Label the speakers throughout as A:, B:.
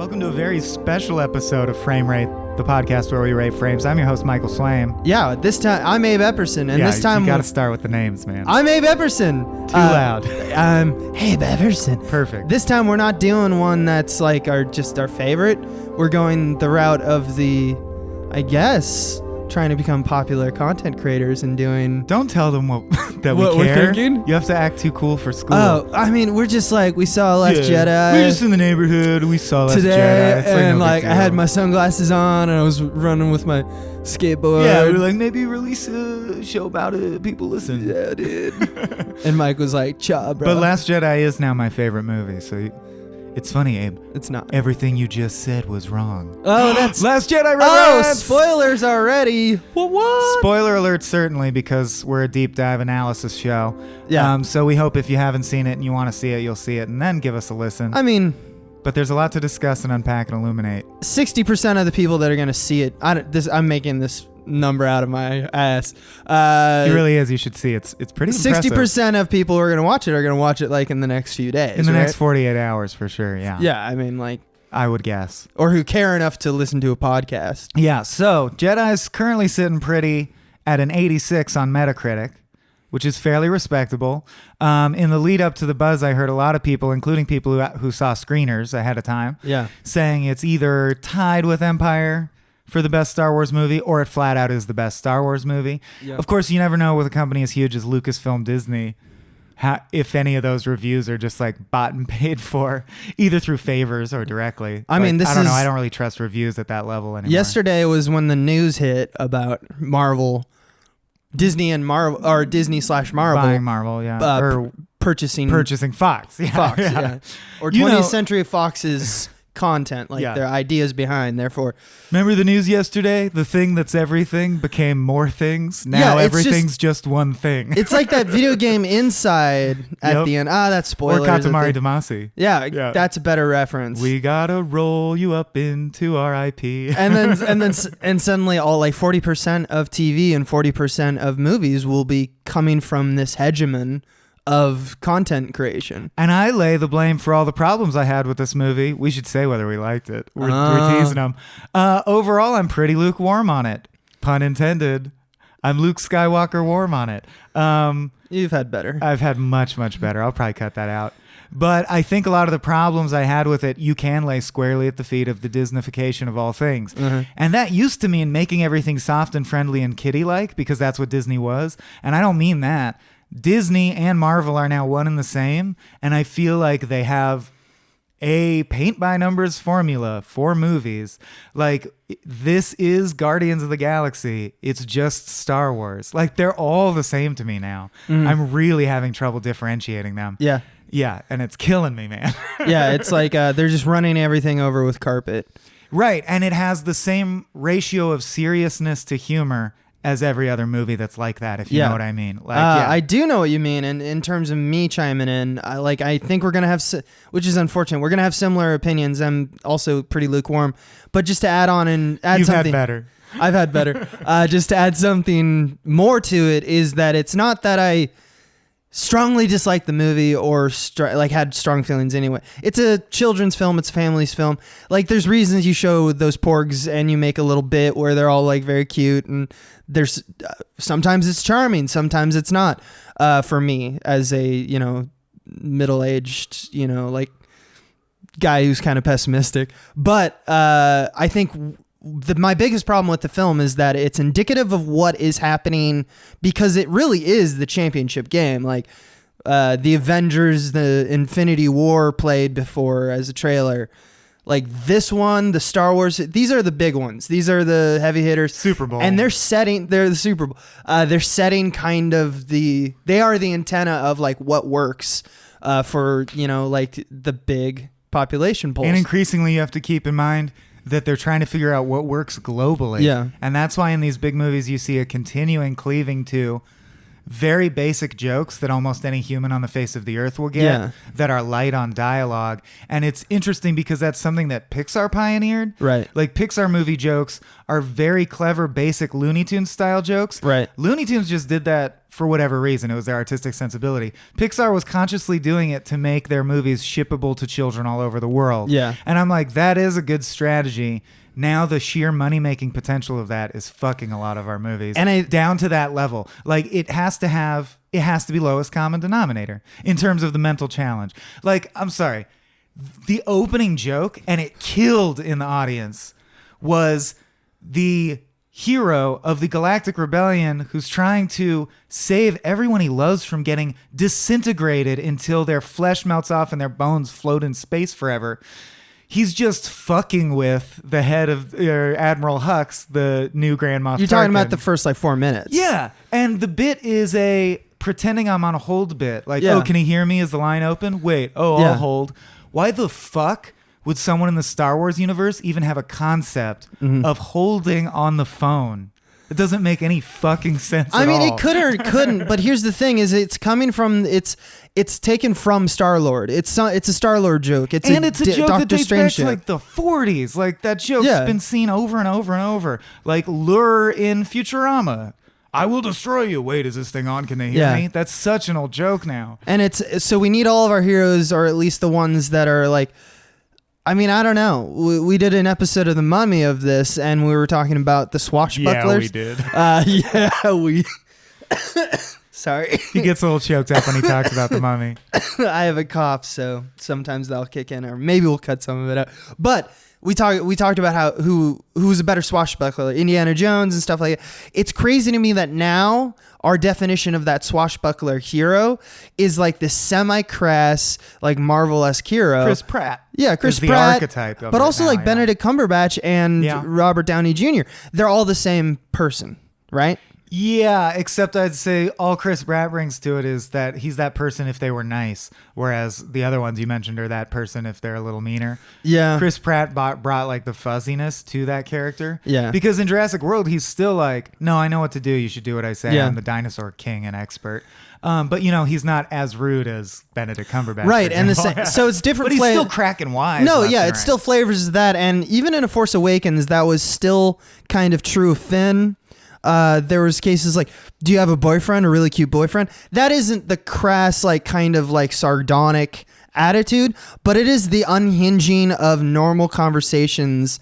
A: Welcome to a very special episode of Frame Rate, the podcast where we rate frames. I'm your host, Michael Swaim.
B: Yeah, this time I'm Abe Epperson, and this time
A: you got to start with the names, man.
B: I'm Abe Epperson.
A: Too loud.
B: Abe Epperson.
A: Perfect.
B: This time we're not doing one that's like our favorite. We're going the route of the, I guess, trying to become popular content creators and doing.
A: Don't tell them what that
B: what
A: we care.
B: we're thinking.
A: You have to act too cool for school.
B: Oh, I mean, we're just like we saw Last Jedi.
A: We're just in the neighborhood. We saw Last
B: today,
A: Jedi. It's
B: and
A: no big
B: I
A: deal.
B: had my sunglasses on, and I was running with my skateboard.
A: Yeah, we were like, maybe release a show about it. People listen.
B: Yeah, dude. And Mike was like, "Cha, bro."
A: But Last Jedi is now my favorite movie, so it's funny, Abe.
B: It's not.
A: Everything you just said was wrong.
B: Oh, that's
A: Last Jedi
B: Oh,
A: reference!
B: spoilers already. What?
A: Spoiler alert, certainly, because we're a deep dive analysis show.
B: Yeah.
A: So we hope if you haven't seen it and you want to see it, you'll see it and then give us a listen.
B: I mean,
A: But there's a lot to discuss and unpack and illuminate.
B: 60% of the people that are going to see it, I'm making this number out of my ass.
A: It really is. You should see it. It's pretty impressive.
B: 60% of people who are going to watch it are going to watch it like in the next few days.
A: In the
B: right?
A: next 48 hours, for sure, yeah.
B: Yeah, I mean, like,
A: I would guess.
B: or who care enough to listen to a podcast.
A: Yeah, so Jedi's currently sitting pretty at an 86 on Metacritic, which is fairly respectable. In the lead up to the buzz, I heard a lot of people, including people who saw screeners ahead of time,
B: Yeah.
A: saying it's either tied with Empire for the best Star Wars movie or it flat out is the best Star Wars movie.
B: Yeah.
A: Of course, you never know with a company as huge as Lucasfilm Disney if any of those reviews are just like bought and paid for either through favors or directly.
B: I mean,
A: I don't know. I don't really trust reviews at that level anymore.
B: Yesterday was when the news hit about Disney and Marvel, or Disney/Marvel
A: buying Marvel, yeah. Or
B: purchasing
A: Fox. Yeah.
B: Fox,
A: yeah.
B: yeah. Or 20th
A: You know-
B: Century Fox's content, like
A: Yeah.
B: their ideas behind. Therefore,
A: Remember the news yesterday? The thing that's everything became more things. Now
B: Yeah, it's
A: everything's just one thing.
B: it's like that video game Inside at
A: Yep.
B: the end. That's
A: or
B: spoilers.
A: Katamari Damacy.
B: Yeah,
A: Yeah.
B: that's a better reference.
A: We gotta roll you up into RIP.
B: and suddenly all like 40% of TV and 40% of movies will be coming from this hegemon of content creation.
A: And I lay the blame for all the problems I had with this movie. We should say whether we liked it. We're teasing them. Overall, I'm pretty lukewarm on it. Pun intended. I'm Luke Skywalker warm on it.
B: You've had better.
A: I've had much, much better. I'll probably cut that out. But I think a lot of the problems I had with it, you can lay squarely at the feet of the Disneyfication of all things.
B: Mm-hmm.
A: And that used to mean making everything soft and friendly and kiddie-like, because that's what Disney was. And I don't mean that. Disney and Marvel are now one and the same, and I feel like they have a paint-by-numbers formula for movies. Like, this is Guardians of the Galaxy. It's just Star Wars. Like, they're all the same to me now. I'm really having trouble differentiating them.
B: Yeah.
A: Yeah, and it's killing me, man.
B: Yeah, it's like they're just running everything over with carpet.
A: Right, and it has the same ratio of seriousness to humor as every other movie that's like that, if you know what I mean. Like,
B: I do know what you mean, and in terms of me chiming in, I think we're gonna have, which is unfortunate, we're gonna have similar opinions. I'm also pretty lukewarm, but just to add on and add
A: You've
B: something,
A: had better.
B: I've had better. Just to add something more to it is that it's not that I strongly dislike the movie or had strong feelings anyway. It's a children's film. It's a family's film. Like, there's reasons you show those porgs and you make a little bit where they're all like very cute, and there's sometimes it's charming, sometimes it's not. For me, as a middle-aged like guy who's kind of pessimistic, but I think my biggest problem with the film is that it's indicative of what is happening, because it really is the championship game. Like the Avengers, the Infinity War played before as a trailer. Like this one, the Star Wars, these are the big ones. These are the heavy hitters.
A: Super Bowl.
B: And they're the Super Bowl. They're setting kind of they are the antenna of like what works for, like the big population polls.
A: And increasingly, you have to keep in mind that they're trying to figure out what works globally.
B: Yeah.
A: And that's why in these big movies you see a continuing cleaving to very basic jokes that almost any human on the face of the earth will get
B: Yeah.
A: that are light on dialogue. And it's interesting because that's something that Pixar pioneered.
B: Right.
A: Like Pixar movie jokes are very clever, basic Looney Tunes style jokes.
B: Right.
A: Looney Tunes just did that for whatever reason. It was their artistic sensibility. Pixar was consciously doing it to make their movies shippable to children all over the world.
B: Yeah.
A: And I'm like, that is a good strategy. Now the sheer money-making potential of that is fucking a lot of our movies.
B: And
A: down to that level. Like it has to be lowest common denominator in terms of the mental challenge. Like, I'm sorry. The opening joke, and it killed in the audience, was the hero of the Galactic Rebellion who's trying to save everyone he loves from getting disintegrated until their flesh melts off and their bones float in space forever. He's just fucking with the head of Admiral Hux, the new Grand Moff
B: You're talking
A: Tarkin.
B: about the first like 4 minutes.
A: Yeah, and the bit is a pretending I'm on a hold bit. Like,
B: Yeah.
A: oh, can he hear me? Is the line open? Wait, oh,
B: Yeah.
A: I'll hold. Why the fuck would someone in the Star Wars universe even have a concept of holding on the phone? It doesn't make any fucking sense
B: I
A: at
B: mean,
A: all.
B: it could or it couldn't, but here's the thing: is it's coming from it's taken from Star-Lord. It's a Star-Lord joke. It's
A: And it's a joke
B: Doctor
A: that dates
B: Strange
A: back to
B: joke.
A: like the 40s. Like that joke's
B: Yeah.
A: been seen over and over and over. Like Lure in Futurama. I will destroy you. Wait, is this thing on? Can they hear
B: Yeah.
A: me? That's such an old joke now.
B: And it's so we need all of our heroes, or at least the ones that are like. I mean, I don't know. We did an episode of The Mummy of this, and we were talking about the swashbucklers.
A: did.
B: Yeah, we. Sorry,
A: He gets a little choked up when he talks about the mummy.
B: I have a cough, so sometimes that'll kick in, or maybe we'll cut some of it out. But we talked about who was a better swashbuckler, Indiana Jones and stuff like that. It's crazy to me that now our definition of that swashbuckler hero is like this semi-crass, like Marvel-esque hero.
A: Chris Pratt.
B: Yeah, Chris
A: is the
B: Pratt,
A: archetype of
B: but
A: it
B: also
A: now,
B: like
A: yeah.
B: Benedict Cumberbatch and
A: Yeah.
B: Robert Downey Jr. They're all the same person, right?
A: Yeah, except I'd say all Chris Pratt brings to it is that he's that person if they were nice, whereas the other ones you mentioned are that person if they're a little meaner.
B: Yeah.
A: Chris Pratt brought like the fuzziness to that character.
B: Yeah.
A: Because in Jurassic World, he's still like, no, I know what to do. You should do what I say.
B: Yeah.
A: I'm the dinosaur king and expert. But he's not as rude as Benedict Cumberbatch.
B: Right,
A: for
B: and
A: example.
B: so it's different.
A: But he's still cracking wise.
B: No,
A: left
B: yeah,
A: and
B: it
A: right.
B: still flavors that, and even in A Force Awakens, that was still kind of true of Finn. There was cases like, do you have a boyfriend, a really cute boyfriend? That isn't the crass, like kind of like sardonic attitude, but it is the unhinging of normal conversations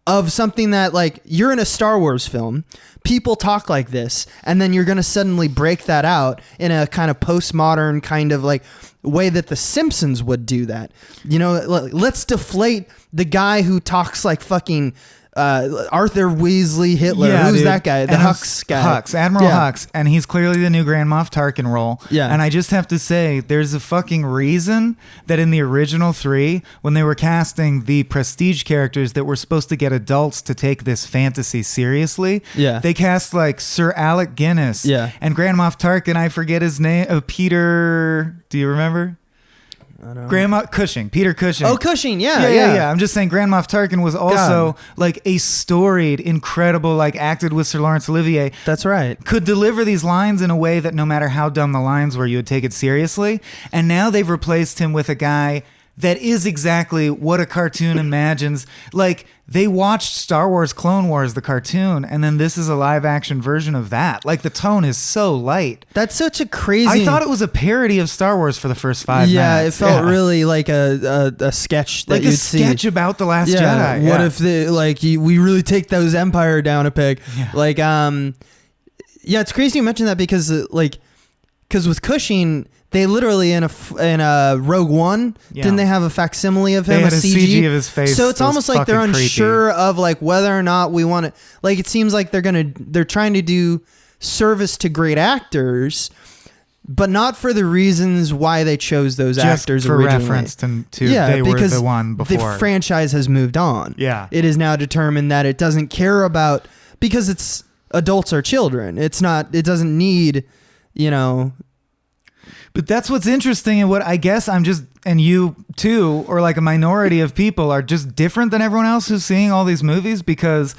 B: of something that like you're in a Star Wars film, people talk like this, and then you're going to suddenly break that out in a kind of postmodern kind of like way that the Simpsons would do that. Let's deflate the guy who talks like fucking Arthur Weasley Hitler.
A: Yeah,
B: Who's
A: dude.
B: that guy? The
A: And
B: Hux guy.
A: Hux, Admiral
B: Yeah.
A: Hux, and he's clearly the new Grand Moff Tarkin role.
B: Yeah.
A: And I just have to say, there's a fucking reason that in the original 3, when they were casting the prestige characters that were supposed to get adults to take this fantasy seriously,
B: Yeah.
A: they cast like Sir Alec Guinness.
B: Yeah.
A: And Grand Moff Tarkin, I forget his name, Peter. Do you remember? Grandma Cushing, Peter Cushing.
B: Oh, Cushing. Yeah.
A: I'm just saying Grand Moff Tarkin was also like a storied, incredible, like acted with Sir Laurence Olivier.
B: That's right.
A: Could deliver these lines in a way that no matter how dumb the lines were, you would take it seriously. And now they've replaced him with a guy that is exactly what a cartoon imagines. Like, they watched Star Wars Clone Wars, the cartoon, and then this is a live action version of that. Like, the tone is so light.
B: That's such a crazy.
A: I thought it was a parody of Star Wars for the first 5
B: Yeah,
A: minutes.
B: it felt really like a sketch that
A: like
B: you'd
A: a sketch
B: see.
A: about the Last
B: Yeah,
A: Jedi.
B: what
A: Yeah.
B: if we really take those Empire down a peg?
A: Yeah.
B: Like, yeah, it's crazy you mentioned that because with Cushing, they literally in a Rogue One,
A: Yeah.
B: didn't they have a facsimile of him,
A: They had
B: a
A: a CG of his face
B: So it's
A: that was
B: almost like they're
A: fucking creepy.
B: unsure of like whether or not we want to. Like, it seems like they're trying to do service to great actors, but not for the reasons why they chose those
A: Just
B: actors
A: for
B: originally.
A: reference to they were
B: because
A: the one before.
B: the franchise has moved on.
A: Yeah.
B: It is now determined that it doesn't care about, because it's adults or children. It doesn't need,
A: But that's what's interesting, and what I guess I'm just, and you too, or like a minority of people are just different than everyone else who's seeing all these movies, because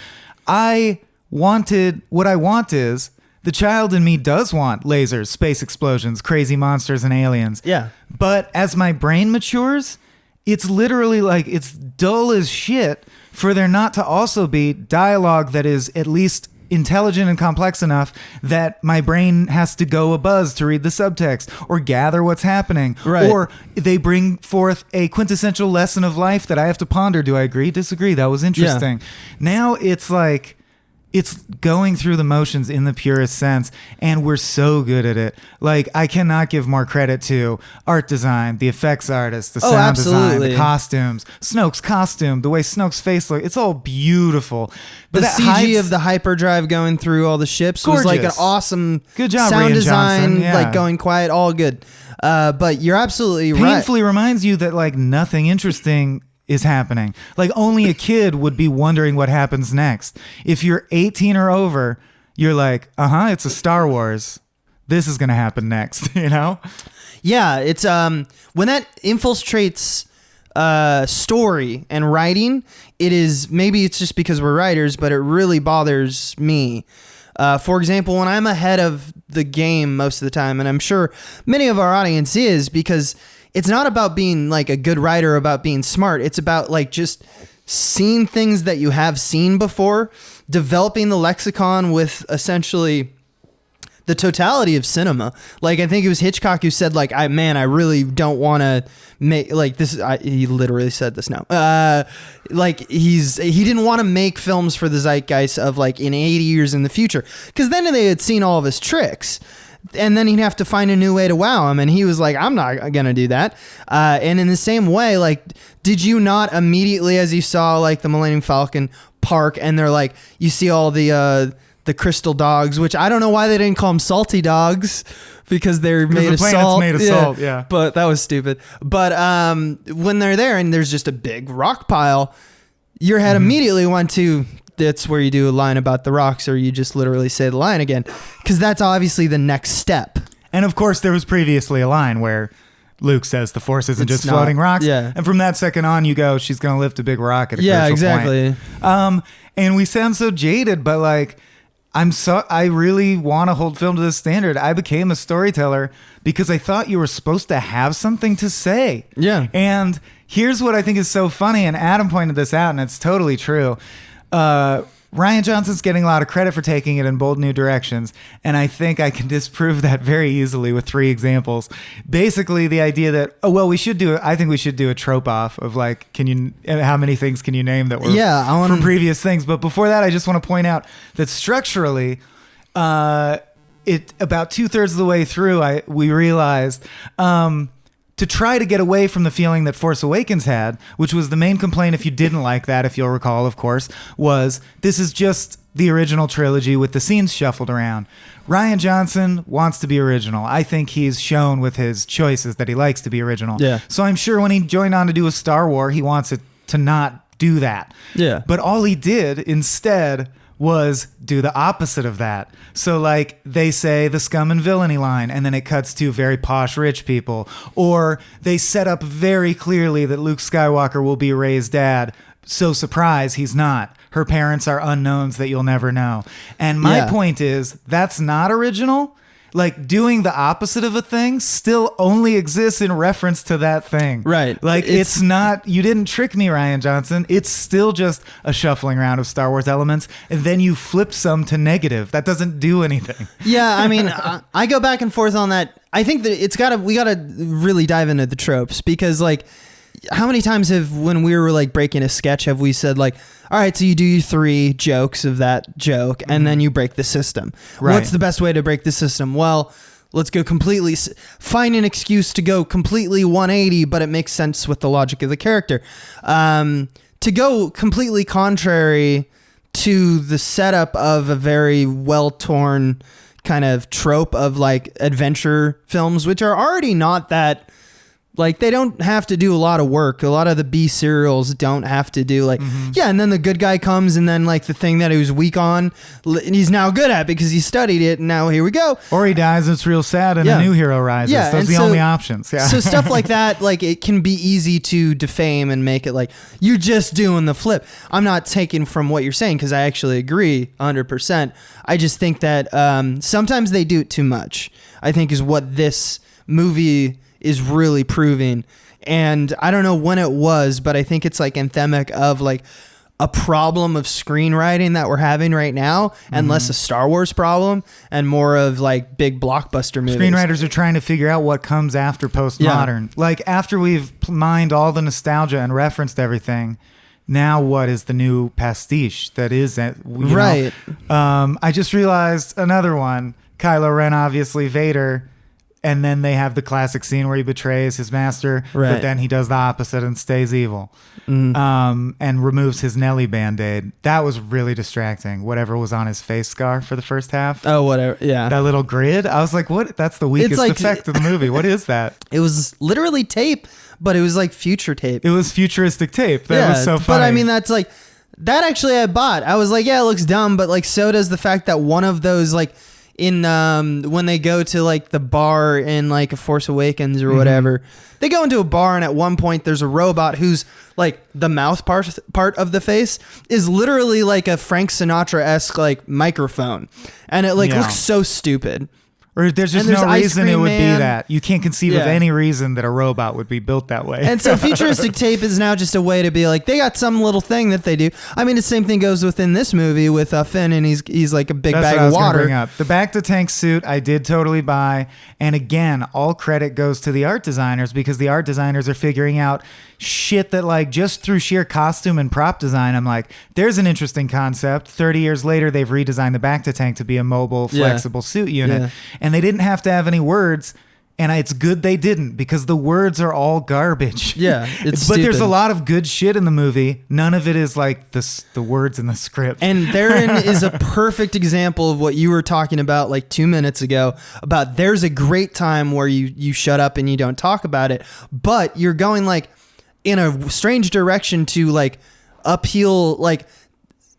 A: what I want is the child in me does want lasers, space explosions, crazy monsters, and aliens.
B: Yeah.
A: But as my brain matures, it's literally like it's dull as shit for there not to also be dialogue that is at least intelligent and complex enough that my brain has to go a buzz to read the subtext or gather what's happening.
B: Right.
A: Or they bring forth a quintessential lesson of life that I have to ponder. Do I agree? Disagree? That was interesting. Now it's like it's going through the motions in the purest sense, and we're so good at it. Like, I cannot give more credit to art design, the effects artists, the sound design, the costumes, Snoke's costume, the way Snoke's face looks. It's all beautiful.
B: But the CG of the hyperdrive going through all the ships was like an awesome
A: good job,
B: sound
A: Rian
B: design,
A: Johnson. Yeah.
B: like going quiet, all good. But you're absolutely right.
A: Painfully reminds you that like nothing interesting is happening. Like only a kid would be wondering what happens next. If you're 18 or over, you're like, it's a Star Wars. This is going to happen next, you know?
B: Yeah, it's when that infiltrates story and writing, it is, maybe it's just because we're writers, but it really bothers me. For example, when I'm ahead of the game most of the time, and I'm sure many of our audience is, because it's not about being like a good writer, about being smart. It's about like just seeing things that you have seen before, developing the lexicon with essentially the totality of cinema. Like, I think it was Hitchcock who said, like, I really don't want to make like this. He literally said this now. Like he didn't want to make films for the zeitgeist of like in 80 years in the future, because then they had seen all of his tricks. And then he'd have to find a new way to wow him. And he was like, I'm not going to do that. And in the same way, like, did you not immediately, as you saw like the Millennium Falcon park, and they're like, you see all the crystal dogs, which I don't know why they didn't call them salty dogs, because they're made of salt.
A: Made of salt, yeah.
B: But that was stupid. But when they're there and there's just a big rock pile, your head immediately went to, that's where you do a line about the rocks, or you just literally say the line again, because that's obviously the next step.
A: And of course, there was previously a line where Luke says the Force isn't just floating rocks.
B: Yeah.
A: And from that second on, you go, she's going to lift a big rock at a crucial point.
B: Exactly.
A: And we sound so jaded, but like, I really want to hold film to this standard. I became a storyteller because I thought you were supposed to have something to say.
B: Yeah.
A: And here's what I think is so funny, and Adam pointed this out, and it's totally true. Rian Johnson's getting a lot of credit for taking it in bold new directions, and I think I can disprove that very easily with 3 examples. Basically, the idea that I think we should do a trope off of like, how many things can you name that were from previous things? But before that, I just want to point out that structurally, about 2/3 of the way through, we realized. To try to get away from the feeling that Force Awakens had, which was the main complaint, if you didn't like that, if you'll recall, of course, was this is just the original trilogy with the scenes shuffled around. Rian Johnson wants to be original. I think he's shown with his choices that he likes to be original.
B: Yeah.
A: So I'm sure when he joined on to do a Star Wars, he wants it to not do that.
B: Yeah.
A: But all he did instead was do the opposite of that. So like they say the scum and villainy line, and then it cuts to very posh rich people, or they set up very clearly that Luke Skywalker will be Rey's dad. So surprise, he's not. Her parents are unknowns that you'll never know. And my point is, that's not original. Like, doing the opposite of a thing still only exists in reference to that thing.
B: Right.
A: Like, it's not, you didn't trick me, Rian Johnson. It's still just a shuffling around of Star Wars elements, and then you flip some to negative. That doesn't do anything.
B: Yeah, I mean, I go back and forth on that. I think that we gotta really dive into the tropes, because, like, how many times when we were like breaking a sketch, have we said like, all right, so you do your 3 jokes of that joke, and then you break the system. Right. What's the best way to break the system? Well, let's go completely, find an excuse to go completely 180, but it makes sense with the logic of the character. To go completely contrary to the setup of a very well-torn kind of trope of like adventure films, which are already not that Like, they don't have to do a lot of work. A lot of the B serials don't have to do like, yeah, and then the good guy comes, and then like the thing that he was weak on, he's now good at because he studied it, and now here we go.
A: Or he dies and it's real sad, and a new hero rises.
B: Yeah,
A: those are the only options. Yeah.
B: So stuff like that, like, it can be easy to defame and make it like, you're just doing the flip. I'm not taking from what you're saying, because I actually agree 100%. I just think that sometimes they do it too much, I think, is what this movie is really proving. And I don't know when it was, but I think it's like anthemic of like a problem of screenwriting that we're having right now, and less a Star Wars problem, and more of like big blockbuster movies.
A: Screenwriters are trying to figure out what comes after postmodern. Like, after we've mined all the nostalgia and referenced everything, now what is the new pastiche that is, right? I just realized another one. Kylo Ren, obviously Vader. And then they have the classic scene where he betrays his master, but then he does the opposite and stays evil, and removes his Nelly Band-Aid. That was really distracting, whatever was on his face scar for the first half.
B: Oh, whatever, yeah.
A: That little grid. I was like, what? That's the weakest effect of the movie. What is that?
B: It was literally tape, but it was like future tape.
A: It was futuristic tape. That was so funny.
B: But I mean, that's like, that actually I bought. I was like, yeah, it looks dumb, but like, so does the fact that one of those, like, in when they go to like the bar in like a Force Awakens or whatever, they go into a bar, and at one point there's a robot who's like the mouth part of the face is literally like a Frank Sinatra-esque like microphone, and it like looks so stupid.
A: Or there's just no reason it would be that. You can't conceive of any reason that a robot would be built that way.
B: And so futuristic tape is now just a way to be like, they got some little thing that they do. I mean, the same thing goes within this movie with Finn, and he's like a big bag of water.
A: Bring up. The back to tank suit I did totally buy. And again, all credit goes to the art designers, because the art designers are figuring out shit that, like, just through sheer costume and prop design, I'm like, there's an interesting concept. 30 years later, they've redesigned the back to tank to be a mobile, flexible suit unit. And they didn't have to have any words. And it's good they didn't, because the words are all garbage.
B: Yeah, it's
A: But
B: stupid.
A: there's a lot of good shit in the movie. None of it is like the words in the script.
B: And therein is a perfect example of what you were talking about like 2 minutes ago, about there's a great time where you shut up and you don't talk about it, but you're going like in a strange direction to like appeal, like,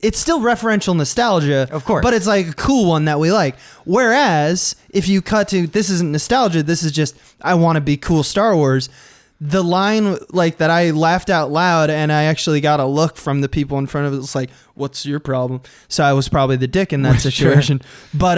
B: it's still referential nostalgia,
A: of course,
B: but it's like a cool one that we like. Whereas if you cut to, this isn't nostalgia, this is just, I want to be cool Star Wars. The line like that I laughed out loud, and I actually got a look from the people in front of it. It's like, what's your problem? So I was probably the dick in that situation. But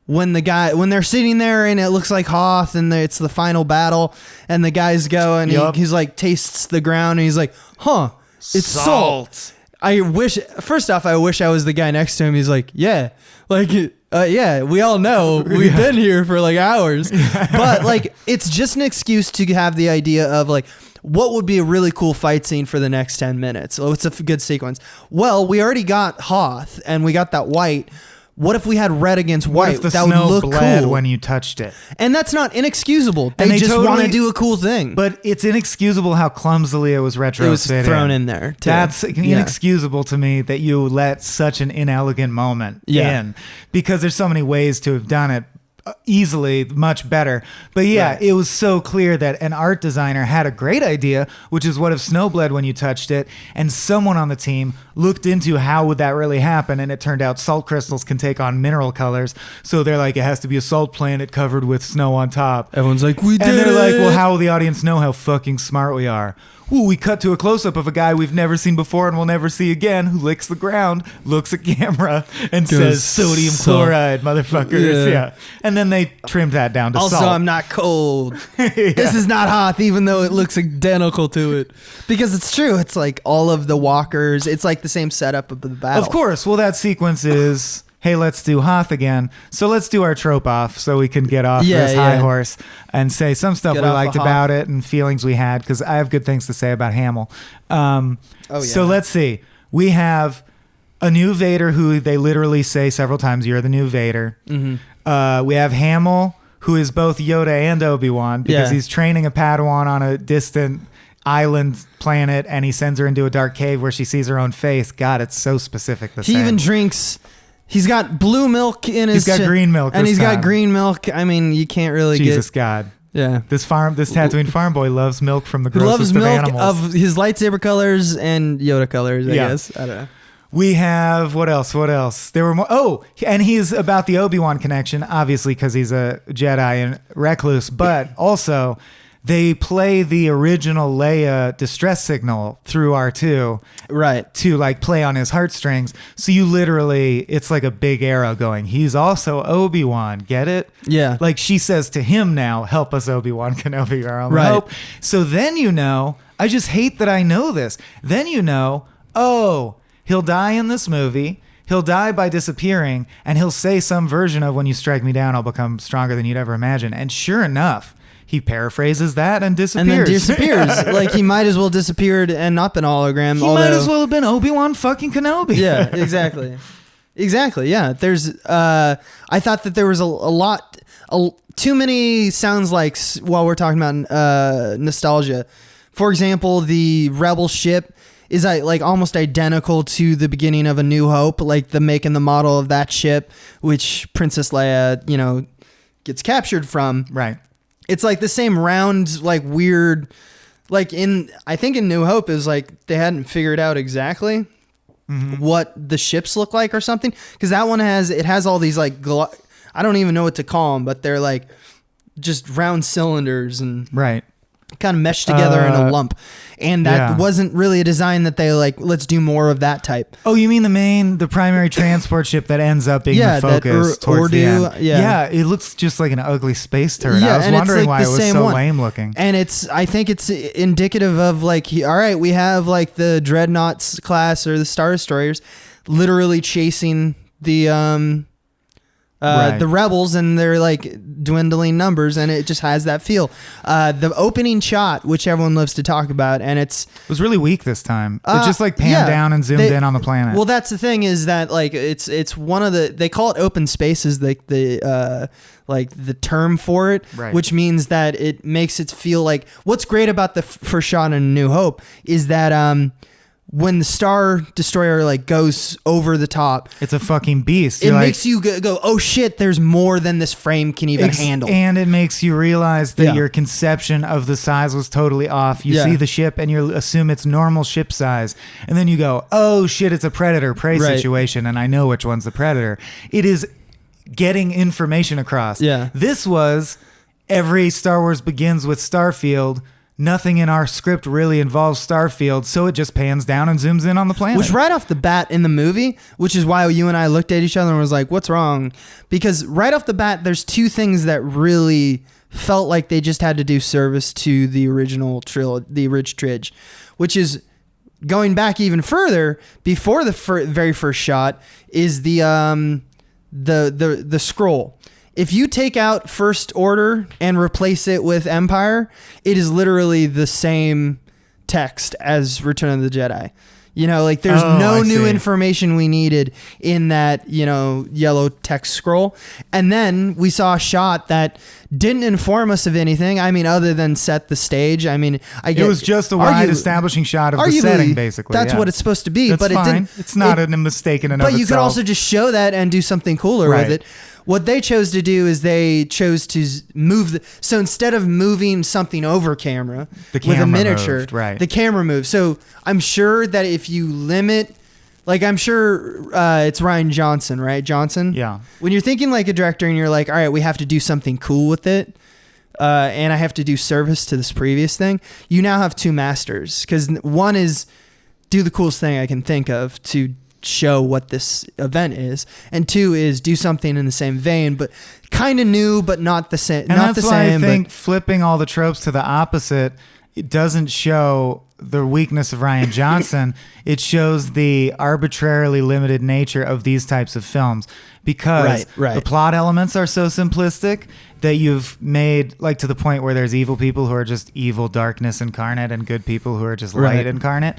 B: when they're sitting there and it looks like Hoth and it's the final battle, and the guys go and he's like tastes the ground and he's like, huh, it's salt. I wish I was the guy next to him. He's like, yeah, like, yeah, we all know we've been here for like hours, but like, it's just an excuse to have the idea of like, what would be a really cool fight scene for the next 10 minutes? Oh, it's a good sequence. Well, we already got Hoth and we got that white. What if we had red against white?
A: What if the
B: that
A: snow
B: would look
A: bled
B: cool
A: when you touched it?
B: And that's not inexcusable. They just want to do a cool thing.
A: But it's inexcusable how clumsily it was retrofitted.
B: It was thrown in there, too.
A: That's inexcusable to me, that you let such an inelegant moment in, because there's so many ways to have done it easily much better. But it was so clear that an art designer had a great idea, which is, what if snow bled when you touched it? And someone on the team looked into how would that really happen, and it turned out salt crystals can take on mineral colors, so they're like, it has to be a salt planet covered with snow on top.
B: Everyone's like, we did it.
A: And they're like, well, how will the audience know how fucking smart we are? Ooh, we cut to a close-up of a guy we've never seen before and will never see again, who licks the ground, looks at camera, and says, sodium chloride, motherfuckers. Yeah. And then they trimmed that down to salt.
B: Also, I'm not cold. This is not Hoth, even though it looks identical to it. Because it's true. It's like all of the walkers. It's like the same setup of the battle.
A: Of course. Well, that sequence is, hey, let's do Hoth again. So let's do our trope off so we can get off this high horse and say some stuff we liked about it and feelings we had, because I have good things to say about Hamill. So let's see. We have a new Vader who they literally say several times, you're the new Vader. Mm-hmm. We have Hamill, who is both Yoda and Obi-Wan, because he's training a Padawan on a distant island planet, and he sends her into a dark cave where she sees her own face. God, it's so specific.
B: He even drinks... He's got blue milk in his...
A: He's got green milk
B: and he's got green milk. I mean, you can't really
A: Jesus God.
B: Yeah.
A: This Tatooine farm boy loves milk from the
B: He loves
A: grossest of
B: milk
A: animals.
B: of his lightsaber colors and Yoda colors, I
A: Yeah.
B: guess. I don't know.
A: We have what else? What else? There were more. Oh, and he's about the Obi-Wan connection, obviously, because he's a Jedi and recluse. But also, they play the original Leia distress signal through R2,
B: Right.
A: to like play on his heartstrings. So you literally, it's like a big arrow going. He's also Obi-Wan. Get it?
B: Yeah.
A: Like she says to him now, "Help us, Obi-Wan Kenobi, our only
B: Right.
A: hope." So then I just hate that I know this. Then oh. He'll die in this movie. He'll die by disappearing, and he'll say some version of "When you strike me down, I'll become stronger than you'd ever imagine." And sure enough, he paraphrases that and disappears.
B: And then disappears. Like he might as well disappeared and not been a hologram.
A: He might as well have been Obi-Wan fucking Kenobi.
B: Yeah, exactly. Exactly. Yeah. There's. I thought that there was a lot. Too many sounds like while we're talking about nostalgia. For example, the Rebel ship is like almost identical to the beginning of A New Hope, like the make and the model of that ship, which Princess Leia, gets captured from.
A: Right.
B: It's like the same round, like weird, like I think in New Hope is like they hadn't figured out exactly what the ships look like or something. Cause that one has all these like, I don't even know what to call them, but they're like just round cylinders and
A: Right.
B: kind of meshed together in a lump. And that wasn't really a design that they like, let's do more of that type.
A: Oh, you mean the primary transport ship that ends up being the focus towards the end? Yeah, it looks just like an ugly space turret.
B: Yeah,
A: I was
B: and
A: wondering
B: it's like
A: why it
B: the
A: was
B: same
A: so
B: one.
A: lame looking.
B: And I think it's indicative of like, all right, we have like the Dreadnoughts class or the Star Destroyers literally chasing the rebels, and they're like dwindling numbers, and it just has that feel. The opening shot, which everyone loves to talk about, and it
A: was really weak this time. It just like panned down and zoomed in on the planet.
B: Well, that's the thing is that like it's one of they call it open spaces, like the term for it,
A: right.
B: Which means that it makes it feel like what's great about the first shot in A New Hope is that when the Star Destroyer like goes over the top,
A: it's a fucking beast.
B: It makes you go, oh shit, there's more than this frame can even handle.
A: And it makes you realize that your conception of the size was totally off. You see the ship and you assume it's normal ship size. And then you go, oh shit, it's a predator-prey situation, and I know which one's the predator. It is getting information across.
B: Yeah.
A: This was every Star Wars begins with Starfield. Nothing in our script really involves Starfield, so it just pans down and zooms in on the planet.
B: Which right off the bat in the movie, which is why you and I looked at each other and was like, what's wrong? Because right off the bat, there's two things that really felt like they just had to do service to the original the Ridge Tridge, which is going back even further before the very first shot is the scroll. If you take out First Order and replace it with Empire, it is literally the same text as Return of the Jedi. Like there's no new information we needed in that, yellow text scroll. And then we saw a shot that didn't inform us of anything. I mean, other than set the stage. I mean, it
A: was just a wide establishing shot of the setting, basically.
B: That's what it's supposed to be.
A: That's
B: but
A: fine.
B: It didn't.
A: It's not a mistake in and of itself.
B: But you could also just show that and do something cooler with it. What they chose to do is they chose to move so instead of moving something over camera with a miniature, the camera moved. So I'm sure that if you limit, like I'm sure it's Rian Johnson, right? Johnson?
A: Yeah.
B: When you're thinking like a director and you're like, all right, we have to do something cool with it, and I have to do service to this previous thing, you now have two masters. Because one is do the coolest thing I can think of to show what this event is, and two is do something in the same vein but kind of new but not the same.
A: And that's why I think flipping all the tropes to the opposite, it doesn't show the weakness of Rian Johnson. It shows the arbitrarily limited nature of these types of films, because the plot elements are so simplistic that you've made like to the point where there's evil people who are just evil darkness incarnate and good people who are just light incarnate.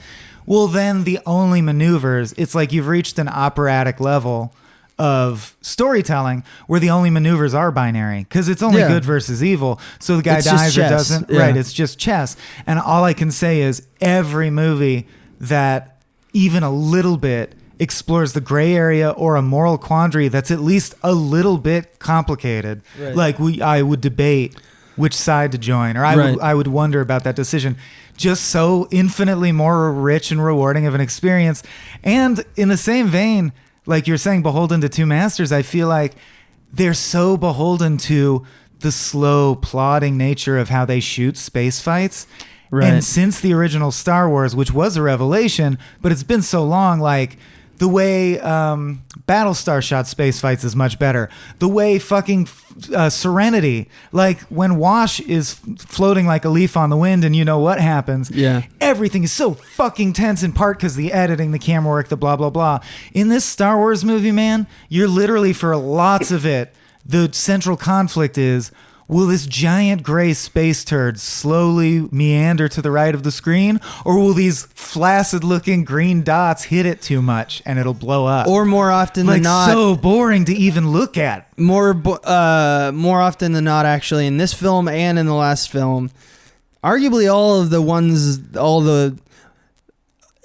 A: Well, then the only maneuvers, it's like you've reached an operatic level of storytelling where the only maneuvers are binary, because it's only good versus evil. So the guy dies or doesn't. Yeah. Right. It's just chess. And all I can say is every movie that even a little bit explores the gray area or a moral quandary that's at least a little bit complicated. Right. Like I would debate which side to join, or I would wonder about that decision. Just so infinitely more rich and rewarding of an experience. And in the same vein, like you're saying, beholden to two masters, I feel like they're so beholden to the slow, plodding nature of how they shoot space fights. Right. And since the original Star Wars, which was a revelation, but it's been so long, like the way Battlestar shot space fights is much better. The way fucking Serenity, like when Wash is floating like a leaf on the wind and you know what happens.
B: Yeah.
A: Everything is so fucking tense, in part because the editing, the camera work, the blah, blah, blah. In this Star Wars movie, man, you're literally, for lots of it, the central conflict is, will this giant gray space turd slowly meander to the right of the screen, or will these flaccid-looking green dots hit it too much and it'll blow up?
B: Or more often than not,
A: so boring to even look at.
B: More often than not, actually, in this film and in the last film, arguably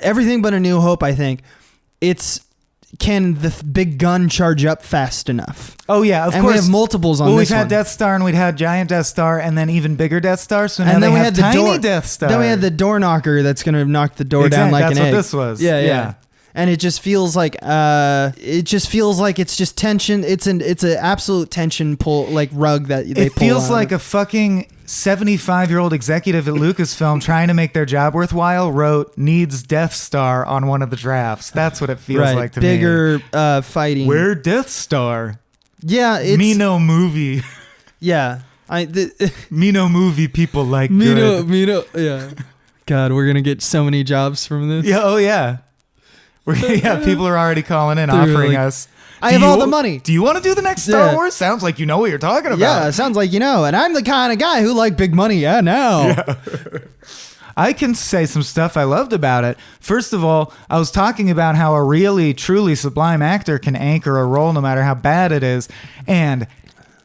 B: everything but A New Hope, I think, can the big gun charge up fast enough?
A: Oh yeah, of course.
B: And we have multiples on this one.
A: We've had Death Star, and we'd had giant Death Star, and then even bigger Death Star. So now we have tiny Death Star.
B: Then we had the door knocker that's going to knock the door down like an egg.
A: That's what this was.
B: Yeah. And it just feels like it's just tension. It's an absolute tension pull, like rug that they pull.
A: It feels like a fucking 75-year-old executive at Lucasfilm trying to make their job worthwhile wrote "needs Death Star" on one of the drafts. That's what it feels like to me.
B: Bigger fighting.
A: Where Death Star?
B: Yeah, it's
A: me no movie.
B: Yeah,
A: me no movie. People like
B: me
A: good.
B: no. Yeah. God, we're gonna get so many jobs from this.
A: Yeah. Oh yeah. People are already calling in, offering us.
B: I have all the money.
A: Do you want to do the next Star Wars? Sounds like you know what you're talking about.
B: Yeah, it sounds like you know. And I'm the kind of guy who like big money. Yeah, now. Yeah.
A: I can say some stuff I loved about it. First of all, I was talking about how a really, truly sublime actor can anchor a role no matter how bad it is. And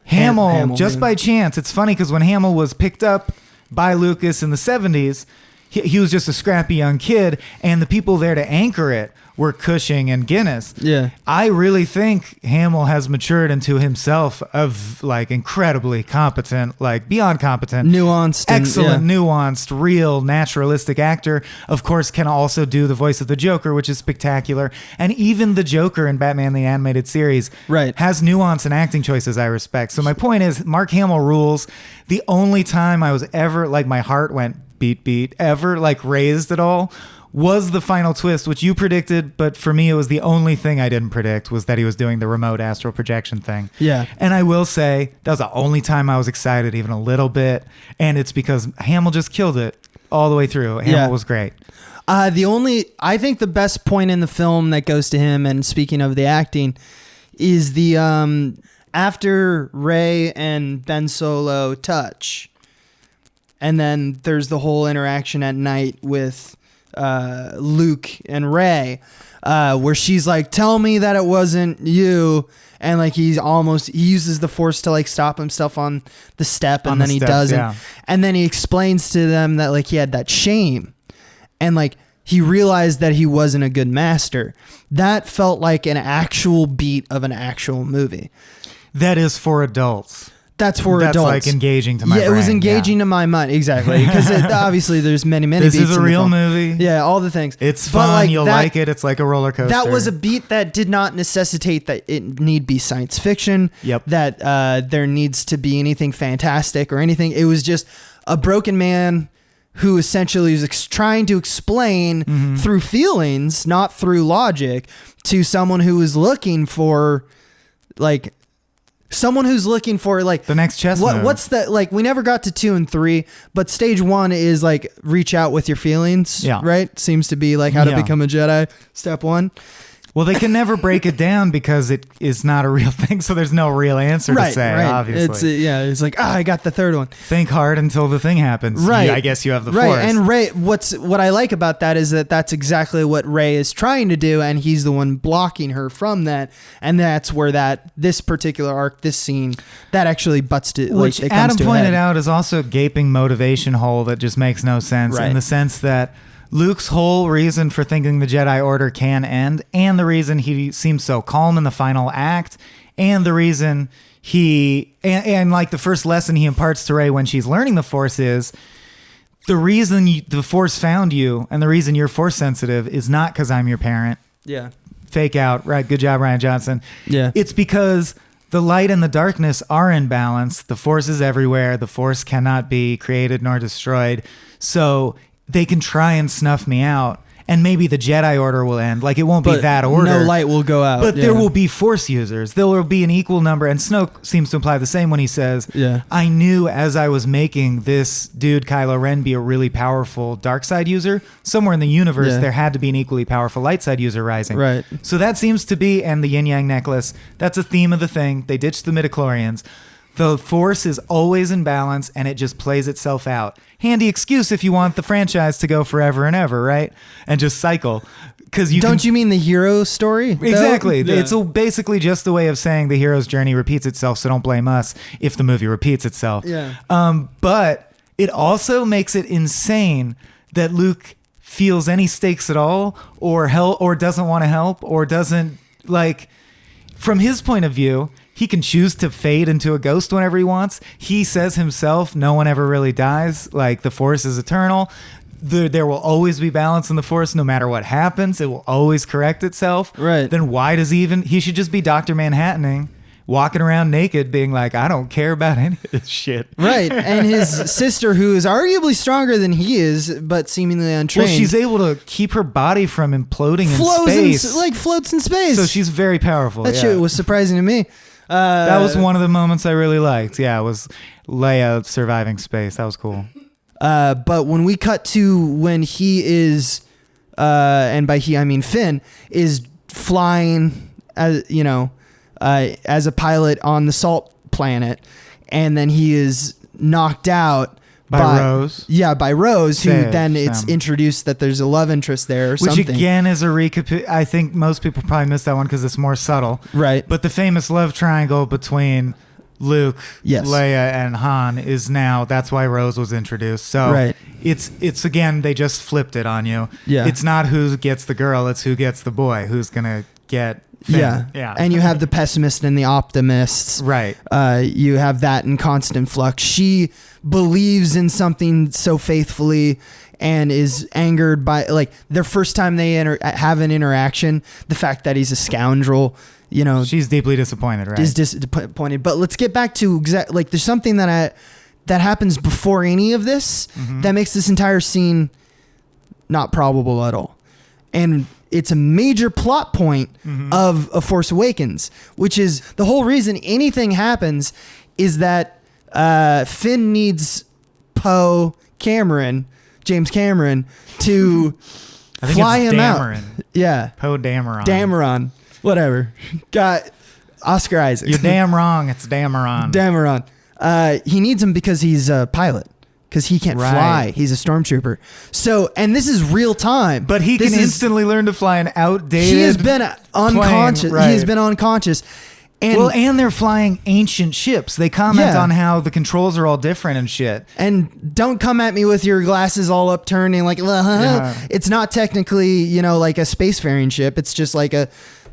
A: Hamill, just by chance, it's funny because when Hamill was picked up by Lucas in the 70s, he was just a scrappy young kid, and the people there to anchor it were Cushing and Guinness.
B: Yeah.
A: I really think Hamill has matured into himself of like incredibly competent, like beyond competent,
B: nuanced,
A: excellent, nuanced, real, naturalistic actor. Of course, can also do the voice of the Joker, which is spectacular. And even the Joker in Batman the Animated Series has nuance and acting choices I respect. So my point is, Mark Hamill rules. The only time I was ever, like, my heart went beat, ever, like, raised at all was the final twist, which you predicted, but for me, it was the only thing I didn't predict, was that he was doing the remote astral projection thing.
B: Yeah.
A: And I will say, that was the only time I was excited even a little bit, and it's because Hamill just killed it all the way through. Hamill was great.
B: I think the best point in the film that goes to him, and speaking of the acting, is the after Rey and Ben Solo touch, and then there's the whole interaction at night with Luke and Rey, where she's like, "Tell me that it wasn't you," and like he uses the Force to like stop himself on the step, and then he doesn't, and then he explains to them that like he had that shame, and like he realized that he wasn't a good master. That felt like an actual beat of an actual movie.
A: That is for adults.
B: That's for adults.
A: That's like engaging to my brain.
B: Yeah, it was engaging to my mind. Exactly. Because obviously there's many
A: this
B: beats. This
A: is a real movie.
B: Yeah, all the things.
A: It's fun. Like you'll like it. It's like a roller coaster.
B: That was a beat that did not necessitate that it need be science fiction.
A: Yep.
B: That there needs to be anything fantastic or anything. It was just a broken man who essentially is trying to explain through feelings, not through logic, to someone who is looking for like... Someone who's looking for like
A: the next chess move.
B: What's the, like, we never got to 2 and 3, but stage 1 is like reach out with your feelings. Yeah. Right. Seems to be like how to become a Jedi. Step 1.
A: Well, they can never break it down because it is not a real thing. So there's no real answer to say, obviously.
B: It's like, I got the third one.
A: Think hard until the thing happens.
B: Right.
A: I guess you have the Force.
B: Right. And Rey, what I like about that is that that's exactly what Rey is trying to do. And he's the one blocking her from that. And that's where this particular arc, this scene, that actually butts to,
A: which
B: like, it
A: Adam
B: comes to
A: pointed out is also a gaping motivation hole that just makes no sense in the sense that Luke's whole reason for thinking the Jedi Order can end, and the reason he seems so calm in the final act, and the reason and like the first lesson he imparts to Rey when she's learning the Force is the reason the Force found you and the reason you're Force sensitive is not because I'm your parent.
B: Yeah.
A: Fake out. Right. Good job, Rian Johnson.
B: Yeah.
A: It's because the light and the darkness are in balance. The Force is everywhere. The Force cannot be created nor destroyed. So they can try and snuff me out. And maybe the Jedi Order will end. Like, it won't be that order.
B: No light will go out.
A: But there will be Force users. There will be an equal number. And Snoke seems to imply the same when he says, I knew as I was making this dude, Kylo Ren, be a really powerful dark side user. Somewhere in the universe, there had to be an equally powerful light side user rising.
B: Right.
A: So that seems to be, and the yin yang necklace, that's a theme of the thing. They ditched the midichlorians. The Force is always in balance, and it just plays itself out. Handy excuse if you want the franchise to go forever and ever, right? And just cycle. Because
B: you mean the hero story?
A: Exactly.
B: Yeah.
A: It's basically just a way of saying the hero's journey repeats itself, so don't blame us if the movie repeats itself.
B: Yeah.
A: But it also makes it insane that Luke feels any stakes at all, or doesn't want to help, or doesn't, like, from his point of view, he can choose to fade into a ghost whenever he wants. He says himself, no one ever really dies. Like, the Force is eternal. There will always be balance in the Force no matter what happens. It will always correct itself.
B: Right.
A: Then why does he should just be Dr. Manhattaning, walking around naked being like, I don't care about any of this shit.
B: Right. And his sister, who is arguably stronger than he is, but seemingly untrained.
A: Well, she's able to keep her body from imploding in space.
B: Floats in space.
A: So she's very powerful.
B: That shit was surprising to me.
A: That was one of the moments I really liked. Yeah, it was Leia surviving space. That was cool.
B: But when we cut to when he is, and by he I mean Finn, is flying as as a pilot on the Salt Planet, and then he is knocked out
A: by Rose.
B: Yeah, by Rose, who then it's
A: them.
B: Introduced that there's a love interest there or
A: something. Which again is a recap. I think most people probably missed that one because it's more subtle.
B: Right.
A: But the famous love triangle between Luke, Leia, and Han is now, that's why Rose was introduced. So it's again, they just flipped it on you.
B: Yeah.
A: It's not who gets the girl, it's who gets the boy, who's going to get Finn. Yeah.
B: And you have the pessimist and the optimists.
A: Right.
B: You have that in constant flux. She believes in something so faithfully and is angered by, like, their first time they have an interaction, the fact that he's a scoundrel,
A: she's deeply disappointed, right?
B: Is disappointed. But let's get back to there's something that happens before any of this that makes this entire scene not probable at all. And it's a major plot point of A Force Awakens, which is the whole reason anything happens is that Finn needs James Cameron, to fly him out. Yeah.
A: Poe Dameron.
B: Dameron. Whatever. Got Oscar Isaac.
A: You're damn wrong. It's Dameron.
B: Dameron. He needs him because he's a pilot. Because he can't fly. He's a stormtrooper. So, and this is real time.
A: But he can instantly learn to fly an outdated
B: He has been unconscious.
A: Plane,
B: He has been unconscious.
A: And they're flying ancient ships. They comment on how the controls are all different and shit.
B: And don't come at me with your glasses all upturned and like, it's not technically, like a spacefaring ship. It's just like a...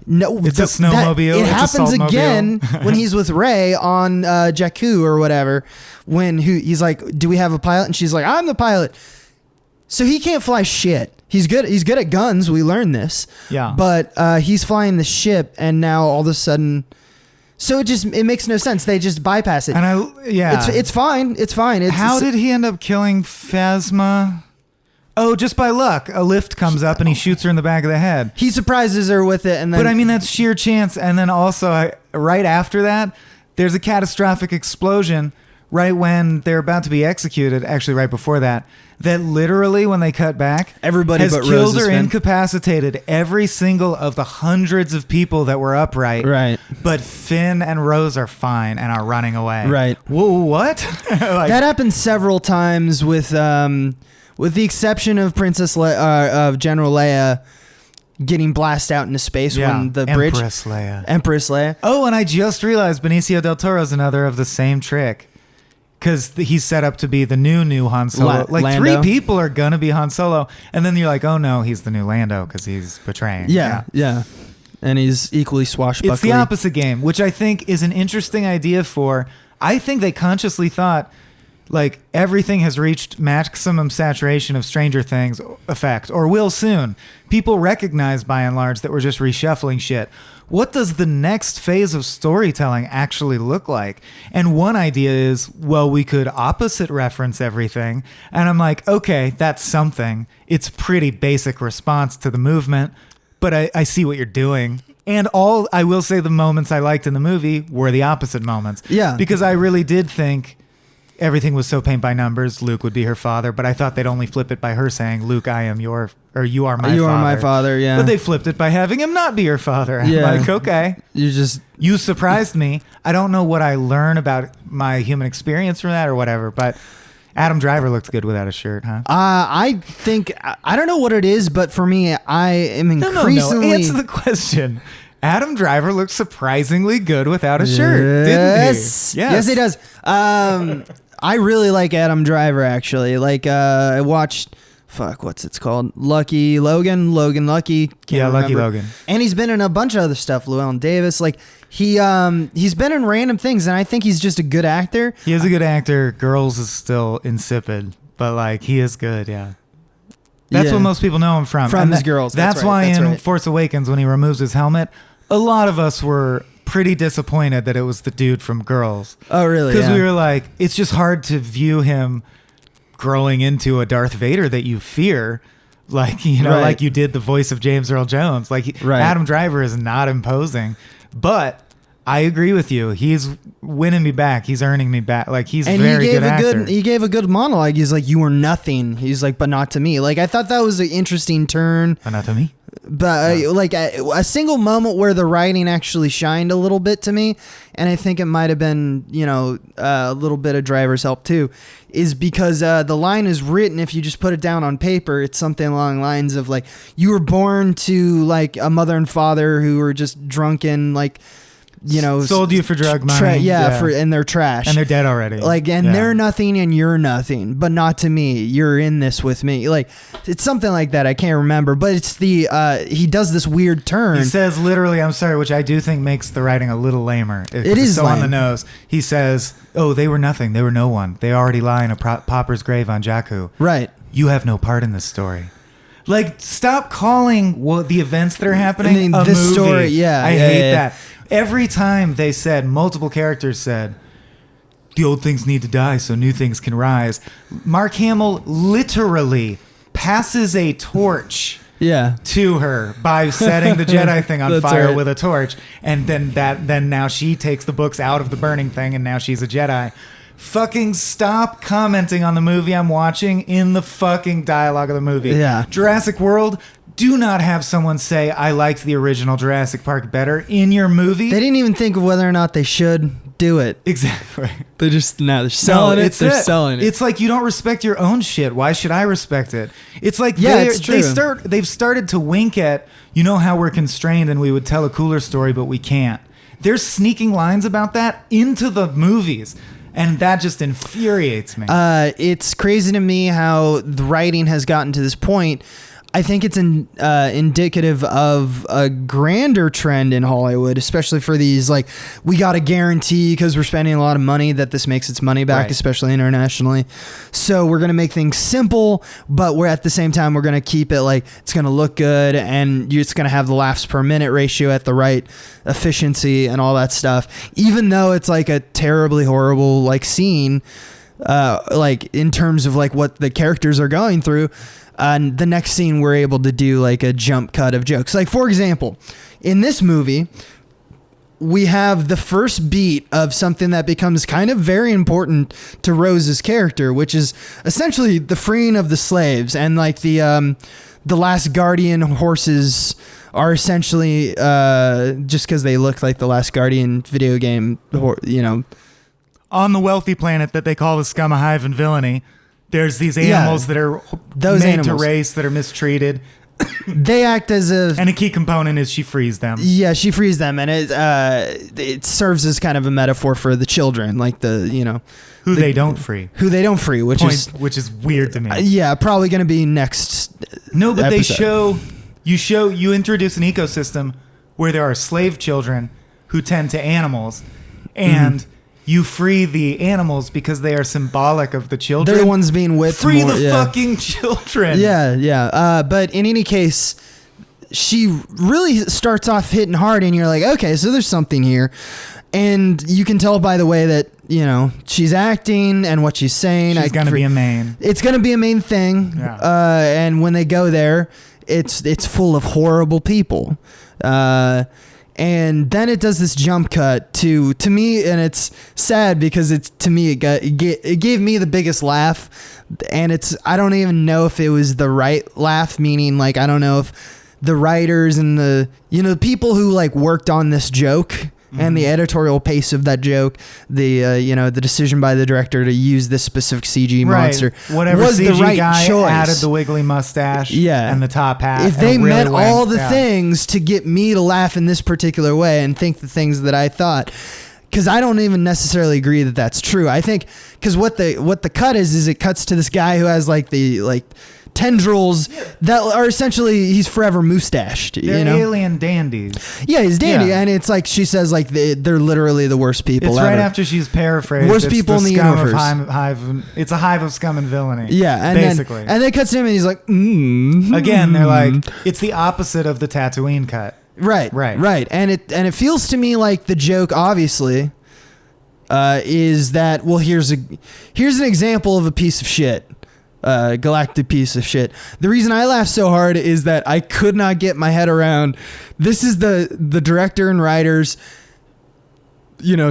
B: No,
A: it's a snowmobile.
B: It happens again when he's with Rey on Jakku or whatever. When he's like, "Do we have a pilot?" And she's like, "I'm the pilot." So he can't fly shit. He's good. He's good at guns. We learned this.
A: Yeah.
B: But he's flying the ship, and now all of a sudden, so it makes no sense. They just bypass it.
A: And
B: it's fine. It's fine.
A: How did he end up killing Phasma? Oh, just by luck. A lift comes up and he shoots her in the back of the head.
B: He surprises her with it, and then.
A: But I mean, that's sheer chance. And then also, right after that, there's a catastrophic explosion right when they're about to be executed. Actually, right before that, that literally, when they cut back,
B: everybody
A: has
B: but
A: killed
B: Rose
A: or incapacitated every single of the hundreds of people that were upright.
B: Right.
A: But Finn and Rose are fine and are running away.
B: Right.
A: Whoa, what?
B: That happens several times with the exception of of General Leia getting blasted out into space when the bridge. Empress Leia.
A: Oh, and I just realized Benicio del Toro's another of the same trick. Because he's set up to be the new Han Solo.
B: Lando.
A: 3 people are going to be Han Solo. And then you're like, oh no, he's the new Lando because he's betraying.
B: Yeah. and he's equally swashbuckling.
A: It's the opposite game, which I think is an interesting idea for. I think they consciously thought, like, everything has reached maximum saturation of Stranger Things effect, or will soon. People recognize, by and large, that we're just reshuffling shit. What does the next phase of storytelling actually look like? And one idea is, well, we could opposite reference everything. And I'm like, okay, that's something. It's pretty basic response to the movement, but I see what you're doing. And I will say the moments I liked in the movie were the opposite moments.
B: Yeah.
A: Because I really did think everything was so paint by numbers. Luke would be her father, but I thought they'd only flip it by her saying, Luke, you are my father.
B: You are my father, yeah.
A: But they flipped it by having him not be your father. I'm like, okay. You surprised me. I don't know what I learn about my human experience from that or whatever, but Adam Driver looked good without a shirt, huh?
B: I think, I don't know what it is, but for me, I am increasingly...
A: No. Answer the question. Adam Driver looked surprisingly good without a shirt, didn't he?
B: Yes, he does. I really like Adam Driver, actually. Like, I watched... what's it's called? Logan Lucky.
A: Lucky Logan.
B: And he's been in a bunch of other stuff. Llewellyn Davis. Like, he's been in random things, and I think he's just a good actor.
A: He is a good actor. Girls is still insipid, but, like, he is good, yeah. That's what most people know him from.
B: From his Girls.
A: That's
B: right,
A: why
B: right.
A: Force Awakens, when he removes his helmet, a lot of us were pretty disappointed that it was the dude from Girls.
B: Oh, really?
A: Because we were like, it's just hard to view him growing into a Darth Vader that you fear, like, like you did the voice of James Earl Jones. Like, Adam Driver is not imposing, but I agree with you. He's winning me back. He's earning me back. Like, he's very good actor.
B: He gave a good monologue. He's like, you were nothing. He's like, but not to me. Like, I thought that was an interesting turn.
A: But not to me.
B: But like a single moment where the writing actually shined a little bit to me, and I think it might have been, a little bit of Driver's help too, is because the line is written, if you just put it down on paper, it's something along the lines of like, you were born to like a mother and father who were just drunken, like,
A: sold you for drug money.
B: And they're trash.
A: And they're dead already.
B: Like, and they're nothing and you're nothing, but not to me. You're in this with me. Like, it's something like that. I can't remember, but it's he does this weird turn.
A: He says literally, I'm sorry, which I do think makes the writing a little lamer.
B: It is
A: so
B: lame.
A: On the nose. He says, oh, they were nothing. They were no one. They already lie in a pauper's grave on Jakku.
B: Right.
A: You have no part in this story. Like, stop calling the events that are happening a movie.
B: Story. Yeah.
A: I hate that. Every time multiple characters said, the old things need to die so new things can rise. Mark Hamill literally passes a torch to her by setting the Jedi thing on fire with a torch. And then now she takes the books out of the burning thing and now she's a Jedi. Fucking stop commenting on the movie I'm watching in the fucking dialogue of the movie.
B: Yeah.
A: Jurassic World, do not have someone say, I liked the original Jurassic Park better in your movie.
B: They didn't even think of whether or not they should do it.
A: Exactly.
B: They're selling it. They're selling it.
A: It's like, you don't respect your own shit. Why should I respect it? It's like,
B: it's true.
A: They've started to wink at, how we're constrained and we would tell a cooler story, but we can't. They're sneaking lines about that into the movies. And that just infuriates me.
B: It's crazy to me how the writing has gotten to this point. I think it's indicative of a grander trend in Hollywood, especially for these, like, we got to guarantee, because we're spending a lot of money, that this makes its money back, especially internationally. So we're going to make things simple, but we're at the same time, we're going to keep it like it's going to look good and it's going to have the laughs per minute ratio at the right efficiency and all that stuff. Even though it's like a terribly horrible like scene, like in terms of like what the characters are going through. The next scene, we're able to do like a jump cut of jokes. Like, for example, in this movie, we have the first beat of something that becomes kind of very important to Rose's character, which is essentially the freeing of the slaves. And like the Last Guardian horses are essentially just because they look like the Last Guardian video game,
A: on the wealthy planet that they call the Scum of Hive and Villainy. There's these animals that are made to race, that are mistreated.
B: They act as if...
A: And a key component is she frees them.
B: Yeah, she frees them. And it serves as kind of a metaphor for the children, like
A: Who they don't free,
B: which
A: is weird to me.
B: Probably going to be next
A: No, but
B: episode.
A: you introduce an ecosystem where there are slave children who tend to animals, and you free the animals because they are symbolic of the children.
B: They're the ones being whipped.
A: Free the fucking children.
B: Yeah. But in any case, she really starts off hitting hard, and you're like, okay, so there's something here. And you can tell by the way that, you know, she's acting and what she's saying.
A: She's going to be a main.
B: It's going to be a main thing.
A: Yeah.
B: And when they go there, it's full of horrible people. And then it does this jump cut to me, and it's sad because it gave me the biggest laugh, and I don't even know if it was the right laugh, meaning like I don't know if the writers and the people who like worked on this joke and the editorial pace of that joke, the decision by the director to use this specific CG monster,
A: whatever
B: was
A: CG
B: the right
A: guy
B: choice.
A: Added the wiggly mustache, and the top hat.
B: If they meant all the things to get me to laugh in this particular way and think the things that I thought, because I don't even necessarily agree that that's true. I think because what the cut is it cuts to this guy who has like tendrils that are essentially he's forever mustached.
A: They're alien dandies.
B: Yeah, he's dandy, and it's like she says like they're literally the worst people.
A: It's
B: ever.
A: right after she's paraphrased.
B: Worst people in the universe.
A: It's a hive of scum and villainy.
B: Yeah, and
A: basically.
B: And then it cuts to him, and he's like,
A: again, they're like, it's the opposite of the Tatooine cut.
B: Right. And it feels to me like the joke, obviously, is that here's an example of a piece of shit. Galactic piece of shit. The reason I laughed so hard is that I could not get my head around. This is the director and writers,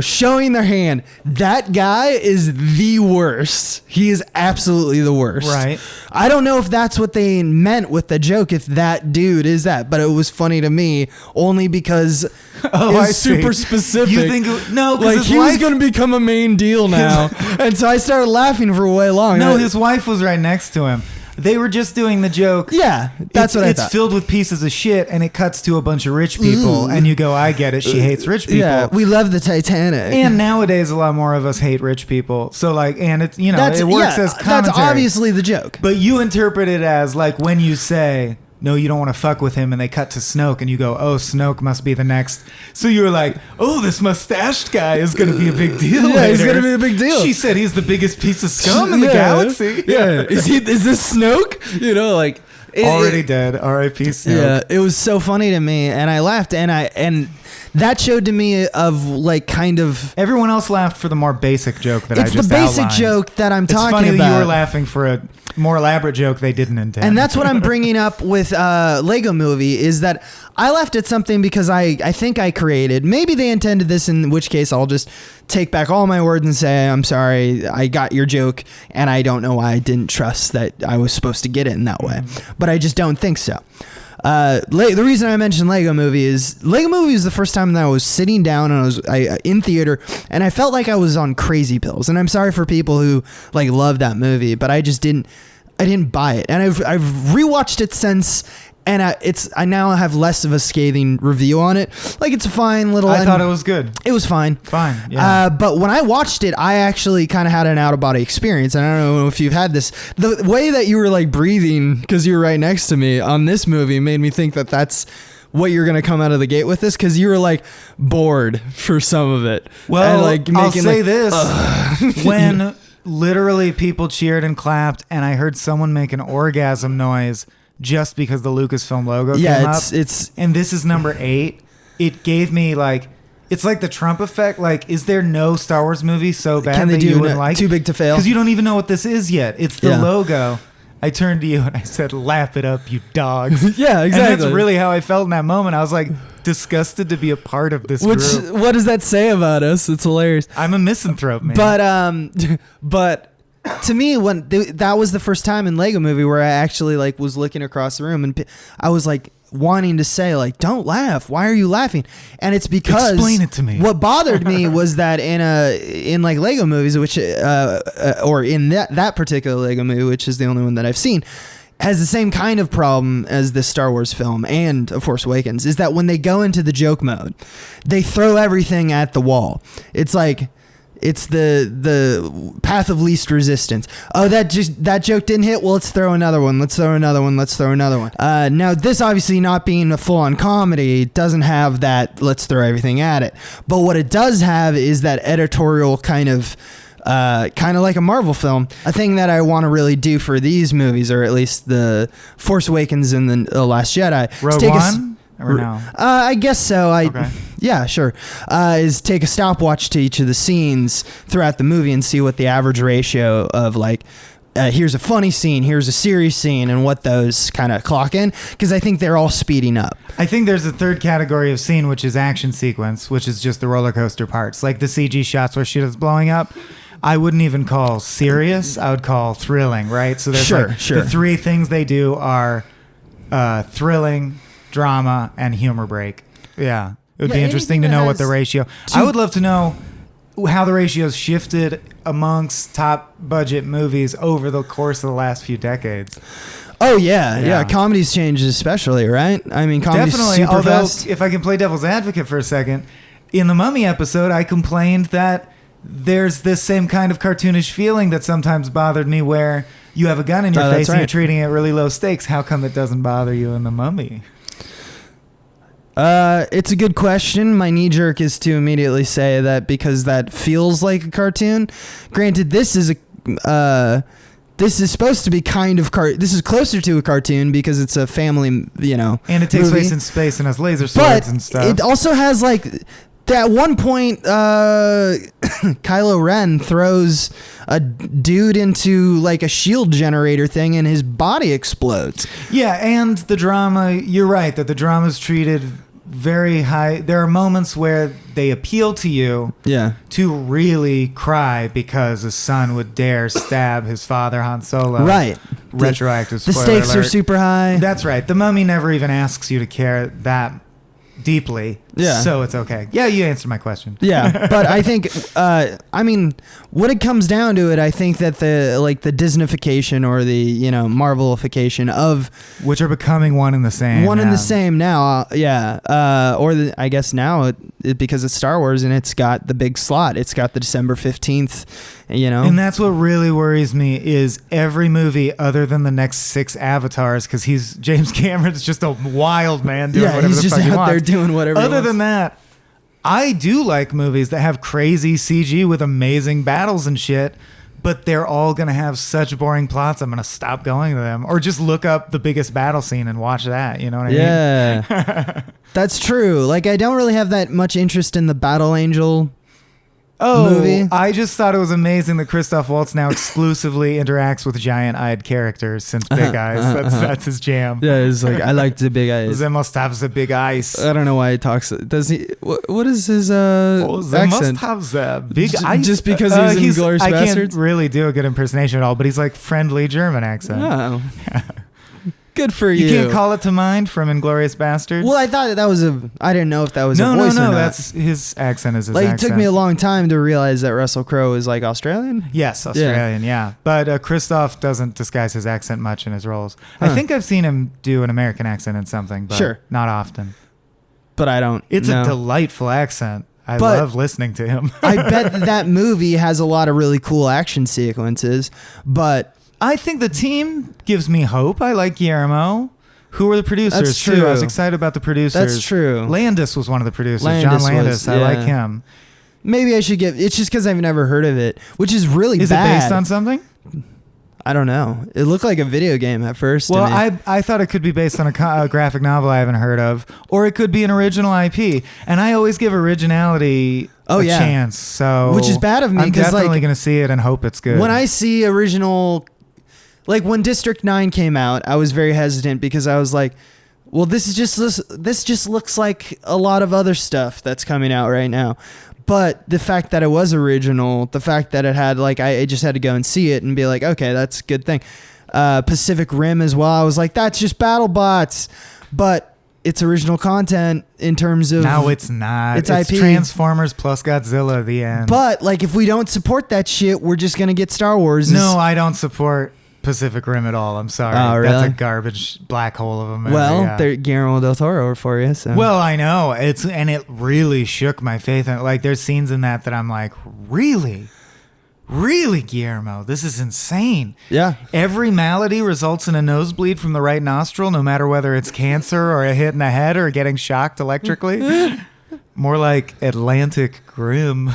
B: showing their hand. That guy is the worst. He is absolutely the worst.
A: Right.
B: I don't know if that's what they meant with the joke, if that dude is that, but it was funny to me only because it's super specific.
A: You think no,
B: like he was going to become a main deal now, and so I started laughing for way long.
A: No, his wife was right next to him. They were just doing the joke.
B: Yeah, that's what I thought.
A: It's filled with pieces of shit, and it cuts to a bunch of rich people, and you go, I get it. She hates rich people.
B: Yeah, we love the Titanic.
A: And nowadays, a lot more of us hate rich people. So, like, and it's, it works as commentary.
B: That's obviously the joke.
A: But you interpret it as, like, when you say, no, you don't want to fuck with him, and they cut to Snoke, and you go, oh, Snoke must be the next. So you're like, oh, this mustached guy is going to be a big deal.
B: Yeah, he's going to be a big deal.
A: She said he's the biggest piece of scum in the galaxy.
B: Yeah. Is this Snoke?
A: Already dead. R.I.P. Snoke.
B: Yeah, it was so funny to me, and I laughed, and that showed to me of like kind of
A: everyone else laughed for the more basic joke that I just outlined.
B: It's the basic joke that I'm talking about.
A: It's funny that you were laughing for a more elaborate joke they didn't intend.
B: And that's what I'm bringing up with Lego Movie is that I laughed at something because I think I created. Maybe they intended this, in which case I'll just take back all my words and say, I'm sorry, I got your joke, and I don't know why I didn't trust that I was supposed to get it in that way. But I just don't think so. The reason I mentioned Lego Movie is the first time that I was sitting down and I was in theater, and I felt like I was on crazy pills. And I'm sorry for people who like love that movie, but I didn't buy it. And I've rewatched it since, and I now have less of a scathing review on it. Like, it's a fine little.
A: I thought it was good.
B: It was fine.
A: Fine. Yeah.
B: But when I watched it, I actually kind of had an out of body experience. And I don't know if you've had this. The way that you were like breathing because you were right next to me on this movie made me think that that's what you're gonna come out of the gate with this, because you were like bored for some of it.
A: Well,
B: and, like,
A: I'll say this: when literally people cheered and clapped, and I heard someone make an orgasm noise just because the Lucasfilm logo came up. And this is number 8. It gave me like, it's like the Trump effect. Like, is there no Star Wars movie so bad that you wouldn't like?
B: Too big to fail?
A: Because you don't even know what this is yet. It's the logo. I turned to you and I said, "Lap it up, you dogs."
B: Yeah, exactly.
A: And that's really how I felt in that moment. I was like disgusted to be a part of this group.
B: What does that say about us? It's hilarious.
A: I'm a misanthrope, man.
B: But to me, when that was the first time in Lego Movie where I actually like was looking across the room and I was like wanting to say like, "Don't laugh. Why are you laughing?" And it's because
A: explain it to me.
B: What bothered me was that in like Lego movies, which or in that particular Lego movie, which is the only one that I've seen, has the same kind of problem as this Star Wars film and of Force Awakens, is that when they go into the joke mode, they throw everything at the wall. It's like, It's the path of least resistance. Oh, that joke didn't hit. Well, let's throw another one. Let's throw another one. Now, this obviously not being a full-on comedy doesn't have that. Let's throw everything at it. But what it does have is that editorial kind of like a Marvel film. A thing that I want to really do for these movies, or at least the Force Awakens and the Last Jedi.
A: Rogue One? Or no?
B: I guess so.
A: Okay.
B: Yeah, sure. Is take a stopwatch to each of the scenes throughout the movie and see what the average ratio of like, here's a funny scene, here's a serious scene, and what those kind of clock in, because I think they're all speeding up.
A: I think there's a third category of scene, which is action sequence, which is just the roller coaster parts, like the CG shots where shit is blowing up. I wouldn't even call serious. I would call thrilling, right? So there's the three things they do are thrilling, drama, and humor break. Yeah. It would be interesting to know what the ratio... I would love to know how the ratios shifted amongst top budget movies over the course of the last few decades.
B: Oh, yeah. Comedies changed especially, right? I mean, comedy's
A: definitely,
B: super fast.
A: If I can play devil's advocate for a second, in the Mummy episode, I complained that there's this same kind of cartoonish feeling that sometimes bothered me where you have a gun in your face and you're treating it really low stakes. How come it doesn't bother you in the Mummy?
B: It's a good question. My knee jerk is to immediately say that because that feels like a cartoon. Granted, this is supposed to be kind of this is closer to a cartoon because it's a family, and
A: it takes place in space and has laser swords and stuff.
B: It also has like at one point, Kylo Ren throws a dude into like a shield generator thing and his body explodes.
A: Yeah, and the drama, you're right, that the drama is treated very high. There are moments where they appeal to you to really cry because a son would dare stab his father, Han Solo.
B: Right.
A: Retroactive spoiler
B: The stakes
A: alert.
B: are super high.
A: That's right. The Mummy never even asks you to care that deeply.
B: Yeah.
A: So it's okay. Yeah, you answered my question.
B: Yeah, but I think, when it comes down to it, I think that the Disneyfication or the, Marvelification of...
A: Which are becoming one and the same.
B: One and the same now, I guess now, because it's Star Wars and it's got the big slot. It's got the December 15th, And
A: that's what really worries me is every movie other than the next 6 Avatars, because James Cameron's just a wild man doing whatever the fuck he wants.
B: He's just out there doing whatever he wants.
A: Other than that, I do like movies that have crazy CG with amazing battles and shit, but they're all going to have such boring plots, I'm going to stop going to them. Or just look up the biggest battle scene and watch that, you know what I mean?
B: Yeah. That's true. Like, I don't really have that much interest in the Battle Angel movie.
A: I just thought it was amazing that Christoph Waltz now exclusively interacts with giant-eyed characters since Big Eyes. That's his jam.
B: Yeah, it's like, I like the big eyes.
A: They must have the big eyes.
B: I don't know why he talks. Does he? What is his accent?
A: They must have the big eyes.
B: Just because he's in Inglourious Basterds?
A: I can't really do a good impersonation at all, but he's like friendly German accent.
B: Oh. Good for you.
A: You can't call it to mind from Inglourious Basterds?
B: Well, I thought that was I didn't know if that was a voice or not.
A: No, that's his accent is his accent.
B: It took me a long time to realize that Russell Crowe is like Australian.
A: Yes, Australian, yeah. But Christoph doesn't disguise his accent much in his roles. I think I've seen him do an American accent in something, but not often.
B: But I don't
A: It's a delightful accent. I love listening to him.
B: I bet that movie has a lot of really cool action sequences, but...
A: I think the team gives me hope. I like Guillermo. Who were the producers?
B: That's true.
A: Too. I was excited about the producers.
B: That's true.
A: Landis was one of the producers. John Landis. I like him.
B: Maybe I should give... It's just because I've never heard of it, which is really bad.
A: Is it based on something?
B: I don't know. It looked like a video game at first.
A: Well, I thought it could be based on a graphic novel I haven't heard of, or it could be an original IP. And I always give originality a chance. So
B: which is bad of me.
A: I'm definitely going to see it and hope it's good.
B: When I see original... Like when District 9 came out, I was very hesitant because I was like, well, this just looks like a lot of other stuff that's coming out right now. But the fact that it was original, the fact that it had I just had to go and see it and be like, okay, that's a good thing. Pacific Rim as well. I was like, that's just BattleBots, but it's original content in terms of...
A: No, it's not. It's
B: IP.
A: Transformers plus Godzilla at the end.
B: But if we don't support that shit, we're just going to get Star Wars.
A: No, I don't support Pacific Rim at all. I'm sorry.
B: Oh, really?
A: That's a garbage black hole of a movie.
B: Well,
A: yeah.
B: they're Guillermo del Toro for you. So.
A: Well, I know. It really shook my faith. Like, there's scenes in that I'm like, really? Really, Guillermo? This is insane.
B: Yeah.
A: Every malady results in a nosebleed from the right nostril, no matter whether it's cancer or a hit in the head or getting shocked electrically. More like Atlantic Grim.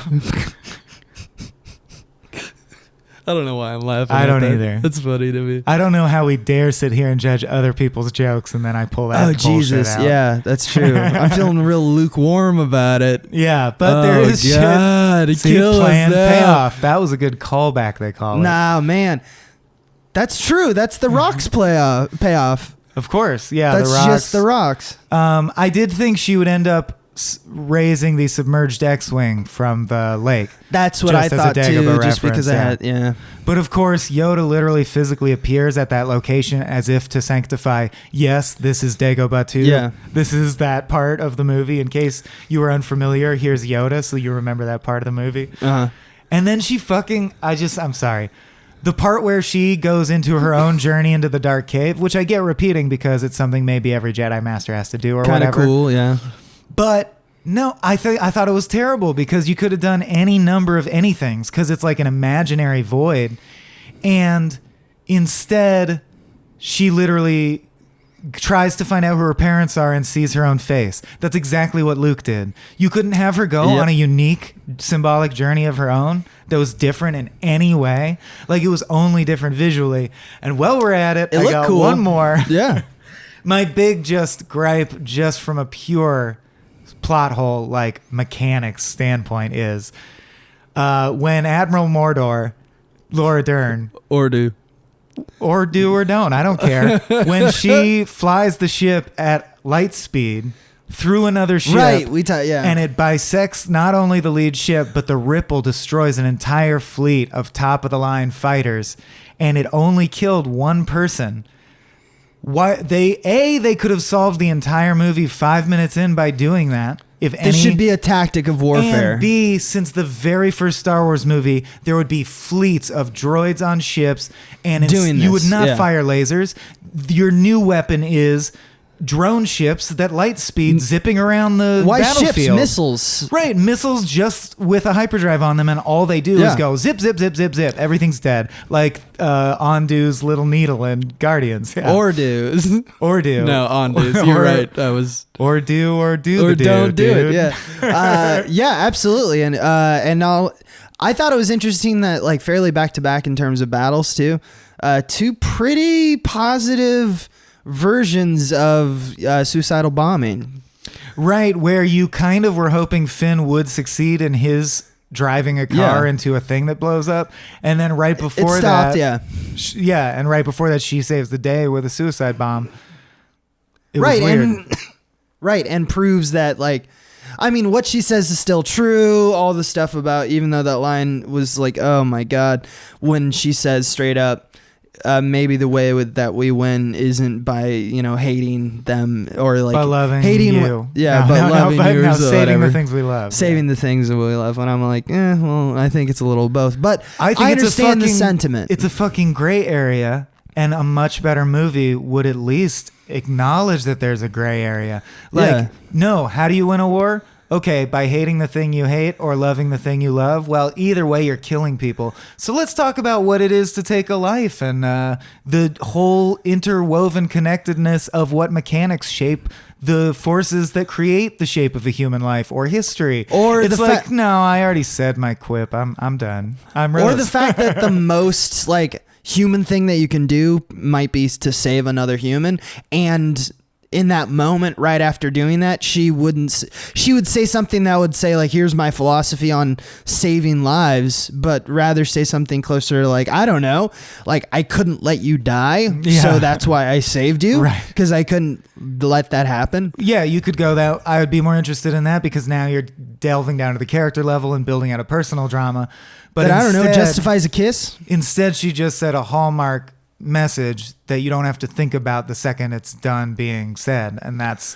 B: I don't know why I'm laughing.
A: I don't
B: that.
A: either.
B: That's funny to me.
A: I don't know how we dare sit here and judge other people's jokes, and then I pull that bullshit
B: Jesus.
A: out.
B: Yeah, that's true. I'm feeling real lukewarm about it.
A: Yeah, but there is
B: God,
A: shit.
B: it kills
A: Planned
B: them.
A: payoff. That was a good callback, they call it.
B: Nah, man. That's true. That's the Rock's payoff.
A: Of course, yeah.
B: That's
A: the rocks.
B: just the Rocks.
A: I did think she would end up raising the submerged X-wing from the lake.
B: That's what
A: just
B: I
A: as a
B: thought
A: Dagobah
B: too. Just because
A: reference,
B: I had,
A: But of course, Yoda literally physically appears at that location as if to sanctify, yes, this is Dagobah 2.
B: Yeah.
A: This is that part of the movie. In case you were unfamiliar, here's Yoda, so you remember that part of the movie.
B: Uh-huh.
A: And then she I'm sorry. The part where she goes into her own journey into the dark cave, which I get repeating because it's something maybe every Jedi Master has to do or
B: Kind of
A: whatever.
B: cool, yeah.
A: But no, I thought it was terrible because you could have done any number of anythings because it's like an imaginary void. And instead, she literally tries to find out who her parents are and sees her own face. That's exactly what Luke did. You couldn't have her go on a unique symbolic journey of her own that was different in any way. Like, it was only different visually. And while we're at it, I
B: looked
A: got
B: cool.
A: one more.
B: Yeah.
A: My big gripe just from a pure plot hole, like, mechanics standpoint is when Admiral Mordor, Laura Dern,
B: Or do or
A: don't, I don't care, when she flies the ship at light speed through another ship,
B: right,
A: and it bisects not only the lead ship, but the ripple destroys an entire fleet of top-of-the-line fighters, and it only killed one person. Why they could have solved the entire movie 5 minutes in by doing that. If any,
B: this should be a tactic of warfare.
A: And B, since the very first Star Wars movie, there would be fleets of droids on ships, and you would not fire lasers. Your new weapon is drone ships that light speed zipping around the battlefield.
B: Ships? Missiles.
A: Right, missiles just with a hyperdrive on them, and all they do is go zip, zip, zip, zip, zip. Everything's dead. Like Ondu's little needle in Guardians. Yeah.
B: Or do. No, Ondu's. You're right. That was...
A: Or do
B: or
A: the
B: don't
A: do,
B: do
A: dude.
B: it. Yeah. Yeah, absolutely. And I thought it was interesting that, like, fairly back to back in terms of battles too. Two pretty positive versions of suicidal bombing.
A: Right, where you kind of were hoping Finn would succeed in his driving a car into a thing that blows up, and then right before that, and right before that, she saves the day with a suicide bomb. It was weird.
B: And proves that, like, I mean, what she says is still true. All the stuff about, even though that line was like, oh my God, when she says straight up, maybe the way that we win isn't by, hating them or like
A: by loving
B: hating
A: you.
B: Loving you or
A: saving
B: whatever.
A: the things we love.
B: Saving the things that we love. And I'm like, well, I think it's a little both. But I understand the sentiment.
A: It's a fucking gray area, and a much better movie would at least acknowledge that there's a gray area. Like, no, how do you win a war? Okay, by hating the thing you hate or loving the thing you love. Well, either way, you're killing people. So let's talk about what it is to take a life and the whole interwoven connectedness of what mechanics shape the forces that create the shape of a human life or history.
B: Or
A: it's like, no, I already said my quip. I'm done.
B: Or the fact that the most like human thing that you can do might be to save another human, and in that moment, right after doing that, she would say something that would say, like, here's my philosophy on saving lives, but rather say something closer to, like, I don't know, like, I couldn't let you die, so that's why I saved you, because I couldn't let that happen. Yeah,
A: you could go that. I would be more interested in that, because now you're delving down to the character level and building out a personal drama. But
B: I don't know, justifies a kiss?
A: Instead, she just said a hallmark message that you don't have to think about the second it's done being said, and that's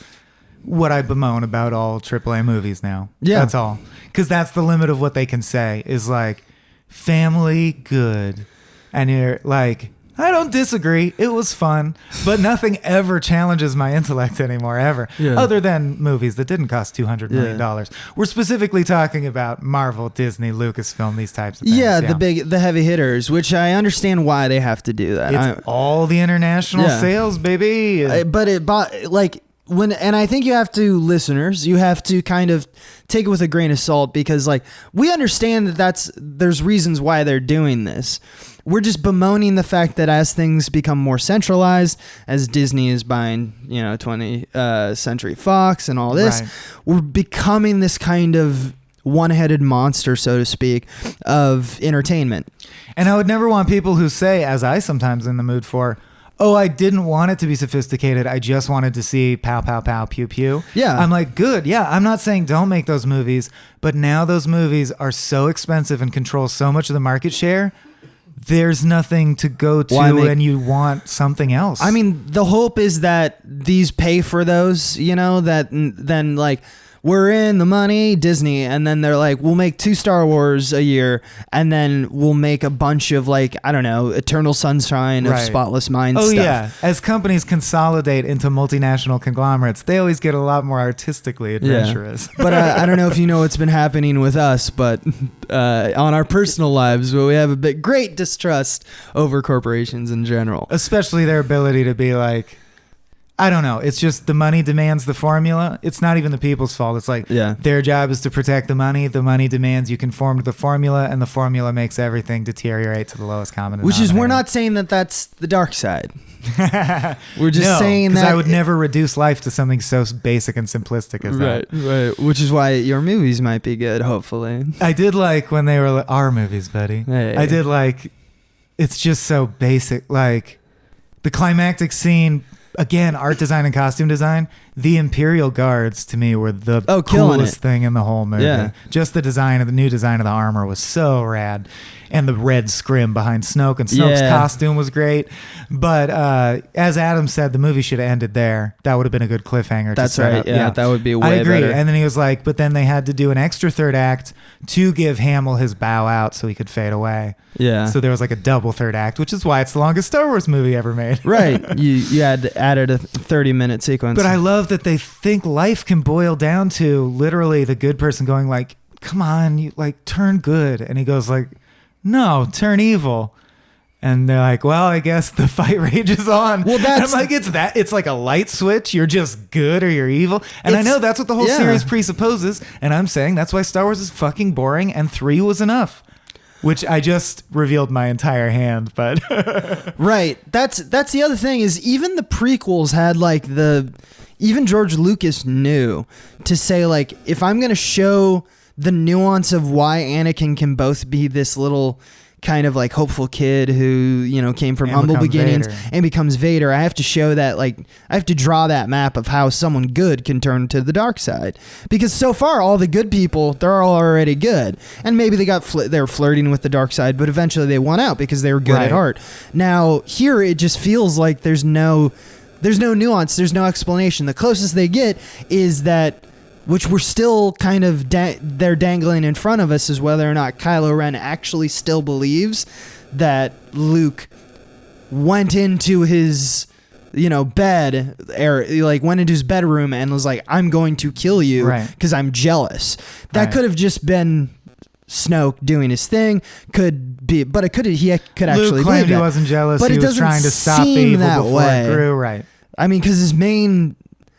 A: what I bemoan about all AAA movies now. That's all, because that's the limit of what they can say is like family good, and you're like, I don't disagree. It was fun, but nothing ever challenges my intellect anymore, ever.
B: Yeah.
A: Other than movies that didn't cost $200 million. We're specifically talking about Marvel, Disney, Lucasfilm, these types of things.
B: Yeah, the heavy hitters, which I understand why they have to do that.
A: It's all the international sales, baby.
B: And I think you have to, listeners, you have to kind of take it with a grain of salt, because like we understand that there's reasons why they're doing this. We're just bemoaning the fact that as things become more centralized, as Disney is buying, 20th Century Fox and all this, we're becoming this kind of one-headed monster, so to speak, of entertainment.
A: And I would never want people who say, as I sometimes in the mood for, oh, I didn't want it to be sophisticated. I just wanted to see pow, pow, pow, pew, pew.
B: Yeah.
A: I'm like, good. Yeah, I'm not saying don't make those movies, but now those movies are so expensive and control so much of the market share. There's nothing to go to, and you want something else.
B: I mean, the hope is that these pay for those, that then like we're in the money, Disney, and then they're like, we'll make 2 Star Wars a year, and then we'll make a bunch of like, I don't know, Eternal Sunshine of Spotless Mind stuff.
A: Oh yeah, as companies consolidate into multinational conglomerates, they always get a lot more artistically adventurous.
B: Yeah. But I don't know if you know what's been happening with us, but on our personal lives, we have a great distrust over corporations in general.
A: Especially their ability to be like, I don't know. It's just the money demands the formula. It's not even the people's fault. It's like their job is to protect the money. The money demands you conform to the formula, and the formula makes everything deteriorate to the lowest common denominator.
B: Which is, we're not saying that that's the dark side. We're just saying that
A: I would never reduce life to something so basic and simplistic as that.
B: Right. Which is why your movies might be good, hopefully.
A: I did like when they were our movies, buddy.
B: Hey.
A: I did like, it's just so basic. Like the climactic scene. Again, art design and costume design. The Imperial Guards to me were the coolest thing in the whole movie.
B: Yeah.
A: Just the new design of the armor was so rad. And the red scrim behind Snoke, and Snoke's costume was great. But as Adam said, the movie should have ended there. That would have been a good cliffhanger.
B: That's
A: to set
B: right.
A: up.
B: Yeah, that would be way
A: I agree.
B: better.
A: And then he was like, but then they had to do an extra third act to give Hamill his bow out so he could fade away.
B: Yeah.
A: So there was like a double third act, which is why it's the longest Star Wars movie ever made.
B: Right. You had added a 30-minute sequence.
A: But I love that they think life can boil down to literally the good person going like, come on, you like turn good. And he goes like, no, turn evil. And they're like, well, I guess the fight rages on.
B: Well, that's...
A: And I'm like, it's like a light switch. You're just good or you're evil. And I know that's what the whole series presupposes. And I'm saying that's why Star Wars is fucking boring and 3 was enough. Which I just revealed my entire hand, but...
B: Right. That's the other thing is even the prequels had like even George Lucas knew to say like, if I'm going to show the nuance of why Anakin can both be this little kind of like hopeful kid who, came from humble beginnings and becomes Vader, I have to show that, like, I have to draw that map of how someone good can turn to the dark side. Because so far, all the good people, they're all already good. And maybe they were flirting with the dark side, but eventually they won out because they were good at heart. Now, here it just feels like there's no nuance, there's no explanation. The closest they get is that, which we're still kind of they're dangling in front of us, is whether or not Kylo Ren actually still believes that Luke went into his bed, like went into his bedroom and was like, I'm going to kill you because I'm jealous. That could have just been Snoke doing his thing. Could be, but he could actually
A: Luke claimed he wasn't jealous.
B: But
A: he
B: it
A: was trying to stop the evil before it grew. Right.
B: I mean, because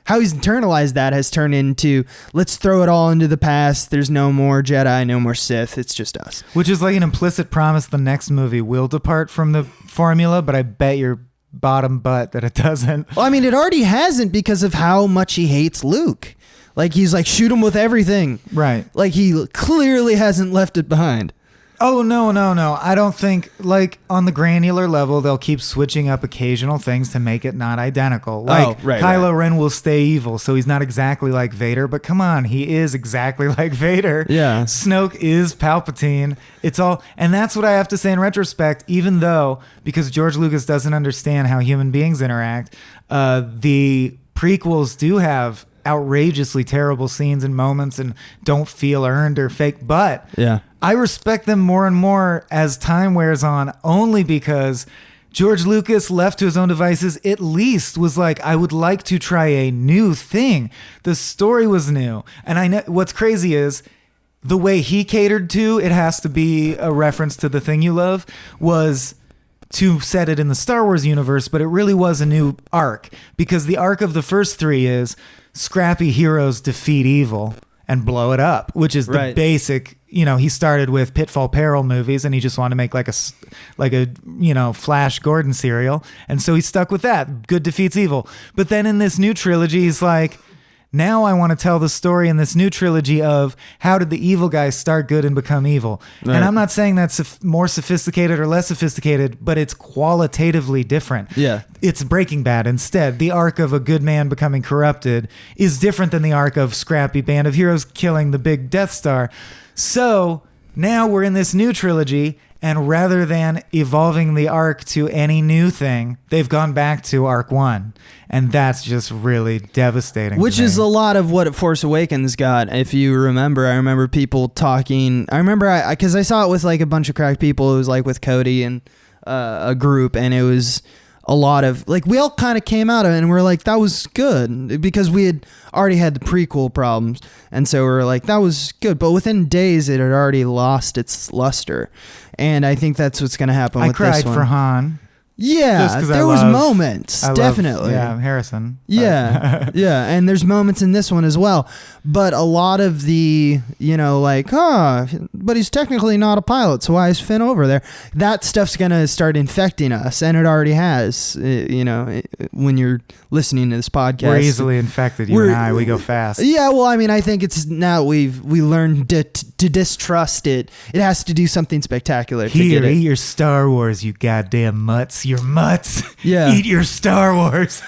B: how he's internalized that has turned into, let's throw it all into the past. There's no more Jedi, no more Sith. It's just us.
A: Which is like an implicit promise the next movie will depart from the formula, but I bet your bottom butt that it doesn't.
B: Well, I mean, it already hasn't because of how much he hates Luke. Like, he's like, shoot him with everything.
A: Right.
B: Like, he clearly hasn't left it behind.
A: Oh, no. I don't think, like, on the granular level, they'll keep switching up occasional things to make it not identical. Like, Kylo Ren will stay evil, so he's not exactly like Vader, but come on, he is exactly like Vader.
B: Yeah.
A: Snoke is Palpatine. It's all, and that's what I have to say in retrospect, even though, because George Lucas doesn't understand how human beings interact, the prequels do have outrageously terrible scenes and moments and don't feel earned or fake, but I respect them more and more as time wears on, only because George Lucas, left to his own devices, at least was like, I would like to try a new thing. The story was new. And I know what's crazy is the way he catered to it has to be a reference to The Thing You Love was to set it in the Star Wars universe, but it really was a new arc because the arc of the first three is scrappy heroes defeat evil and blow it up, which is the basic. He started with Pitfall Peril movies and he just wanted to make like a Flash Gordon serial. And so he stuck with that. Good defeats evil. But then in this new trilogy, he's like, now I want to tell the story in this new trilogy of how did the evil guys start good and become evil. Right. And I'm not saying that's more sophisticated or less sophisticated, but it's qualitatively different.
B: Yeah.
A: It's Breaking Bad. Instead, the arc of a good man becoming corrupted is different than the arc of scrappy band of heroes killing the big Death Star. So now we're in this new trilogy, and rather than evolving the arc to any new thing, they've gone back to arc 1. And that's just really devastating.
B: Which is a lot of what Force Awakens got. If you remember, I remember people talking. I remember because I saw it with like a bunch of crack people. It was like with Cody and a group, and it was a lot of like we all kind of came out of it and we're like that was good because we had already had the prequel problems, and so we're like that was good, but within days it had already lost its luster, and I think that's what's going to happen with this one.
A: I cried for Han.
B: Yeah, there was moments, definitely.
A: Yeah, Harrison.
B: Yeah, yeah, and there's moments in this one as well. But a lot of the, but he's technically not a pilot, so why is Finn over there? That stuff's going to start infecting us, and it already has, when you're listening to this podcast.
A: We're easily infected, you and I. We go fast.
B: Yeah, well, I mean, I think it's now we learned to distrust it. It has to do something spectacular to get it.
A: Eat your Star Wars, you goddamn mutts. Your mutts.
B: Yeah.
A: Eat your Star Wars.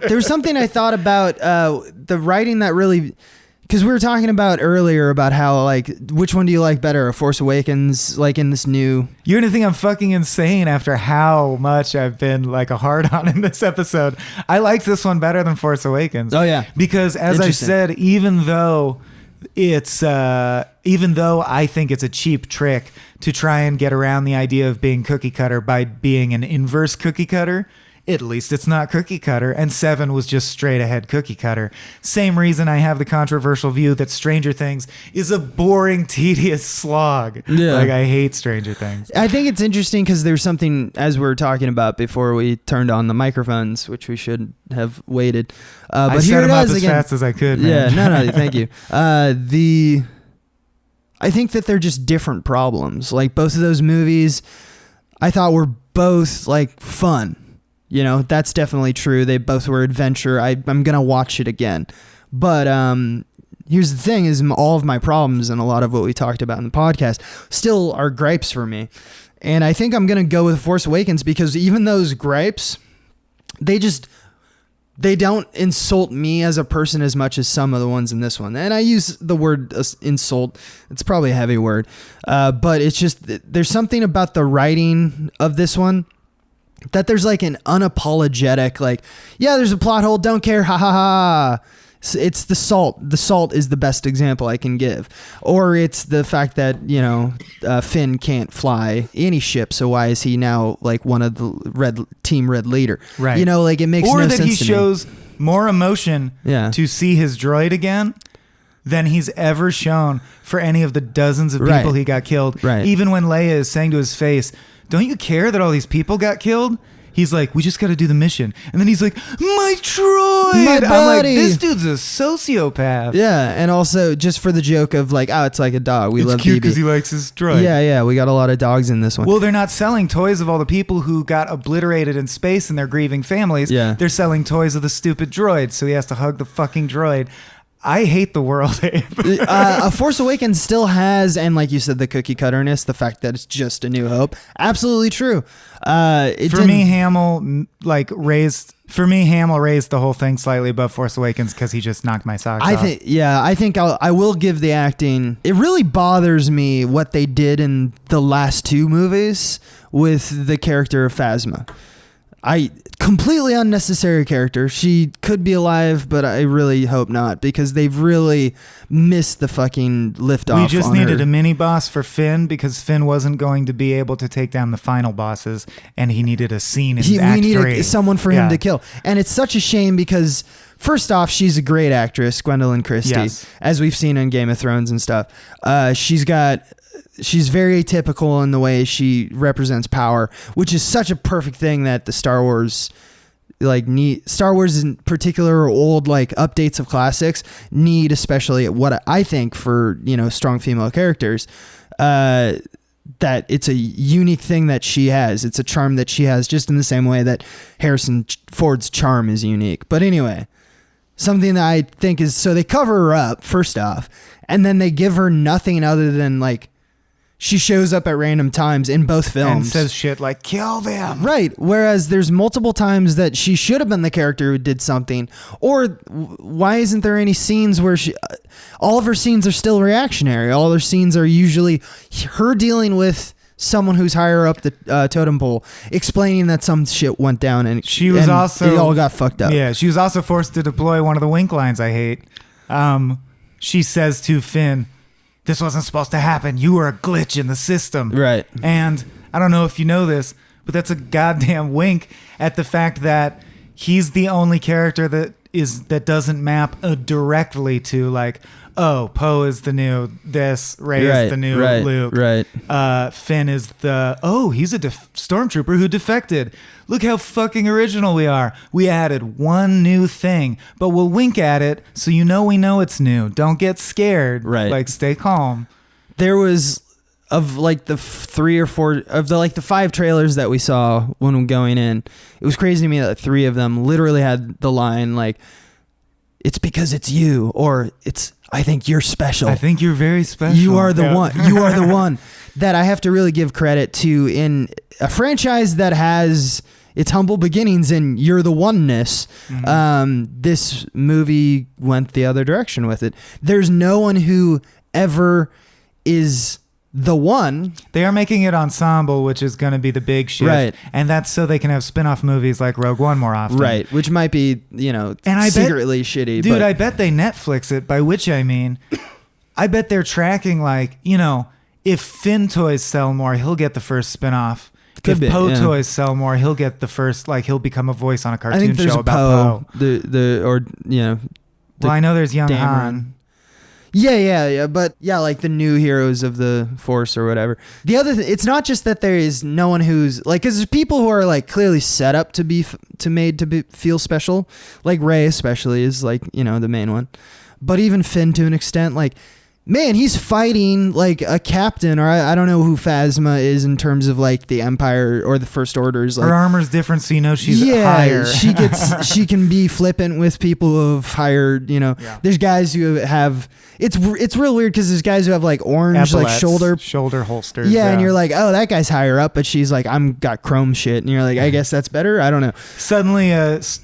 B: There was something I thought about the writing that really, because we were talking about earlier about how like which one do you like better, A Force Awakens, like in this new.
A: You're gonna think I'm fucking insane after how much I've been like a hard on in this episode. I liked this one better than Force Awakens.
B: Oh yeah,
A: because as I said, even though I think it's a cheap trick to try and get around the idea of being cookie cutter by being an inverse cookie cutter, at least it's not cookie cutter, and 7 was just straight ahead cookie cutter. Same reason I have the controversial view that Stranger Things is a boring, tedious slog. Yeah. Like, I hate Stranger Things.
B: I think it's interesting because there's something, as we were talking about before we turned on the microphones, which we should have waited. But
A: I set them up as fast as I could, man.
B: Yeah, no, thank you. I think that they're just different problems. Like, both of those movies, I thought were both, like, fun. That's definitely true. They both were adventure. I'm going to watch it again. But here's the thing is all of my problems and a lot of what we talked about in the podcast still are gripes for me. And I think I'm going to go with Force Awakens because even those gripes, they don't insult me as a person as much as some of the ones in this one. And I use the word insult. It's probably a heavy word. But it's just, there's something about the writing of this one that there's like an unapologetic, like, yeah, there's a plot hole. Don't care. Ha ha ha. It's the salt. The salt is the best example I can give. Or it's the fact that, Finn can't fly any ship. So why is he now like one of the Team Red leader?
A: Right.
B: Like it makes no sense to me.
A: Or that he shows more emotion to see his droid again than he's ever shown for any of the dozens of people he got killed. Right. Even when Leia is saying to his face, don't you care that all these people got killed? He's like, we just got to do the mission. And then he's like, my droid.
B: My buddy.
A: I'm like, this dude's a sociopath.
B: Yeah, and also just for the joke of like, oh, it's like a dog. We love
A: It's cute
B: BB.
A: because he likes his droid.
B: Yeah, we got a lot of dogs in this one.
A: Well, they're not selling toys of all the people who got obliterated in space and their grieving families.
B: Yeah.
A: They're selling toys of the stupid droid, so he has to hug the fucking droid. I hate the world, Abe.
B: A Force Awakens still has, and like you said, the cookie cutterness, the fact that it's just A New Hope. Absolutely true.
A: For me, Hamill raised the whole thing slightly above Force Awakens because he just knocked my socks off.
B: I think I will give the acting. It really bothers me what they did in the last two movies with the character of Phasma. completely unnecessary character. She could be alive, but I really hope not, because they've really missed the fucking lift off.
A: We just
B: on
A: needed
B: her.
A: a mini boss for Finn because Finn wasn't going to be able to take down the final bosses, and he needed a scene in Act
B: we
A: 3.
B: needed someone for him to kill. And it's such a shame because, first off, she's a great actress, Gwendolyn Christie,
A: Yes.
B: as we've seen in Game of Thrones and stuff. She's very atypical in the way she represents power, which is such a perfect thing that the Star Wars in particular, or old like updates of classics need, especially what I think for, strong female characters, that it's a unique thing that she has. It's a charm that she has, just in the same way that Harrison Ford's charm is unique. But anyway, something that I think is, so they cover her up first off, and then they give her nothing other than like, she shows up at random times in both films
A: and says shit like, kill them.
B: Right. Whereas there's multiple times that she should have been the character who did something. Or why isn't there any scenes where all of her scenes are still reactionary? All her scenes are usually her dealing with someone who's higher up the totem pole, explaining that some shit went down, and it all got fucked up.
A: Yeah, she was also forced to deploy one of the Wink lines I hate. She says to Finn, "This wasn't supposed to happen. You were a glitch in the system."
B: Right.
A: And I don't know if you know this, but that's a goddamn wink at the fact that he's the only character that doesn't map directly to like, oh, Poe is the new this, Rey is the new Luke.
B: Right.
A: Finn is he's a stormtrooper who defected. Look how fucking original we are. We added one new thing, but we'll wink at it so we know it's new. Don't get scared.
B: Right.
A: Like, stay calm.
B: There was, of like the 3 or 4 of the 5 trailers that we saw when going in, it was crazy to me that 3 of them literally had the line like, "It's because it's you," or "I think you're special.
A: I think you're very special.
B: You are the one. You are the one." That I have to really give credit to in a franchise that has its humble beginnings in "You're the Oneness." Mm-hmm. This movie went the other direction with it. There's no one who ever is the one.
A: They are making it ensemble, which is going to be the big shift.
B: Right.
A: And that's so they can have spin-off movies like Rogue One more often.
B: Right. Which might be, secretly shitty.
A: Dude,
B: but
A: I bet they Netflix it, by which I mean, I bet they're tracking like, if Finn toys sell more, he'll get the first spin-off. If Poe toys sell more, he'll get the first, like, he'll become a voice on a cartoon show about Poe.
B: Well,
A: I know there's young Han.
B: Yeah. But yeah, like the new heroes of the Force or whatever. The other thing, it's not just that there is no one who's like, because there's people who are like clearly set up to be feel special. Like Rey especially is like, the main one. But even Finn to an extent, like, man, he's fighting like a captain, or I don't know who Phasma is in terms of like the Empire or the First Orders. Like,
A: her armor's different, so she's higher.
B: she can be flippant with people who have higher. There's guys who have. It's real weird because there's guys who have like orange
A: Epaulets,
B: like
A: shoulder holsters.
B: Yeah, and you're like, oh, that guy's higher up, but she's like, I'm got chrome shit, and you're like, I guess that's better. I don't know.
A: Suddenly,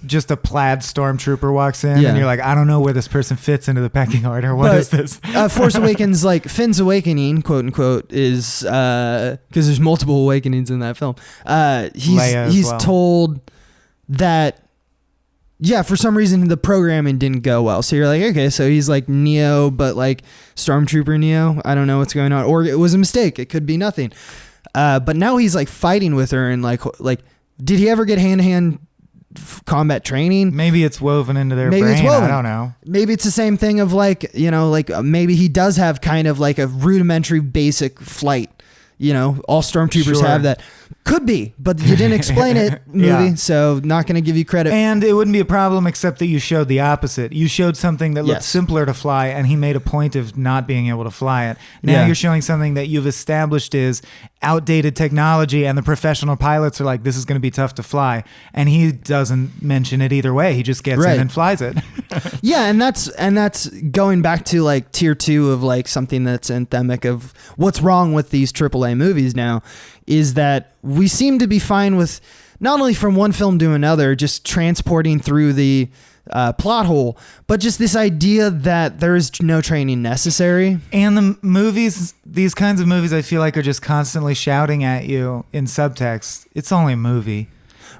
A: just a plaid stormtrooker walks in, and you're like, I don't know where this person fits into the pecking order. What is this?
B: Force Awakens, like Finn's awakening, quote unquote, is because there's multiple awakenings in that film. He's told that. Yeah, for some reason the programming didn't go well. So you're like, okay, so he's like Neo, but like Stormtrooper Neo. I don't know what's going on, or it was a mistake. It could be nothing. But now he's like fighting with her, and like, did he ever get hand-to-hand combat training?
A: Maybe it's woven into their brain. I don't know.
B: Maybe it's the same thing of like, maybe he does have kind of like a rudimentary basic flight. All stormtroopers have that. Could be, but you didn't explain it, movie, so not going to give you credit.
A: And it wouldn't be a problem except that you showed the opposite. You showed something that looked simpler to fly, and he made a point of not being able to fly it. Now you're showing something that you've established is outdated technology, and the professional pilots are like, this is going to be tough to fly. And he doesn't mention it either way. He just gets in and flies it.
B: Yeah, and that's going back to like tier 2 of like something that's anthemic of what's wrong with these AAA movies now, is that we seem to be fine with not only from one film to another, just transporting through the plot hole, but just this idea that there is no training necessary.
A: And the movies, these kinds of movies, I feel like are just constantly shouting at you in subtext. It's only a movie.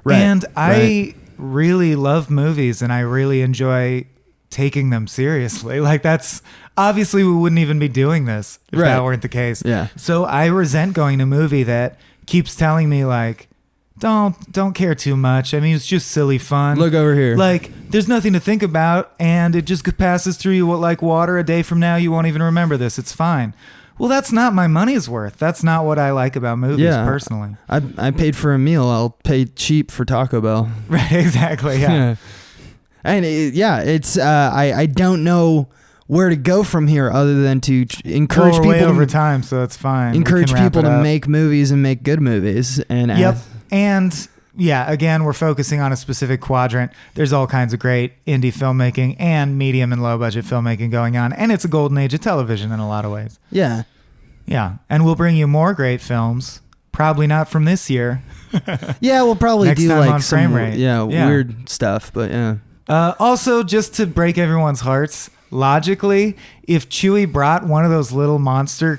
B: Right.
A: And I really love movies, and I really enjoy taking them seriously. Like, that's obviously we wouldn't even be doing this if that weren't the case.
B: Yeah.
A: So I resent going to a movie that keeps telling me like, don't care too much. I mean, it's just silly fun.
B: Look over here.
A: Like, there's nothing to think about, and it just passes through you like water. A day from now, you won't even remember this. It's fine. Well, that's not my money's worth. That's not what I like about movies, personally.
B: I paid for a meal. I'll pay cheap for Taco Bell.
A: Right, exactly, yeah.
B: And it's I don't know where to go from here other than to encourage people
A: way over time, so it's fine.
B: Encourage people to make movies and make good movies. And
A: and yeah, again, we're focusing on a specific quadrant. There's all kinds of great indie filmmaking and medium and low budget filmmaking going on, and it's a golden age of television in a lot of ways.
B: Yeah.
A: Yeah, and we'll bring you more great films. Probably not from this year.
B: Yeah, we'll probably
A: Next
B: do
A: time
B: like
A: on
B: some
A: Frame Rate.
B: weird stuff, but yeah.
A: Also, just to break everyone's hearts, logically, if Chewie brought one of those little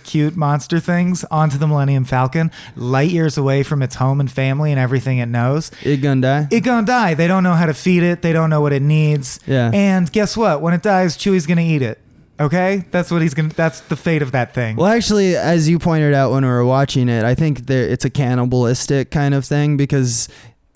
A: cute monster things onto the Millennium Falcon, light years away from its home and family and everything it knows,
B: it gonna die.
A: It gonna die. They don't know how to feed it. They don't know what it needs.
B: Yeah.
A: And guess what? When it dies, Chewie's gonna eat it. Okay, that's the fate of that thing.
B: Well, actually, as you pointed out when we were watching it, I think it's a cannibalistic kind of thing because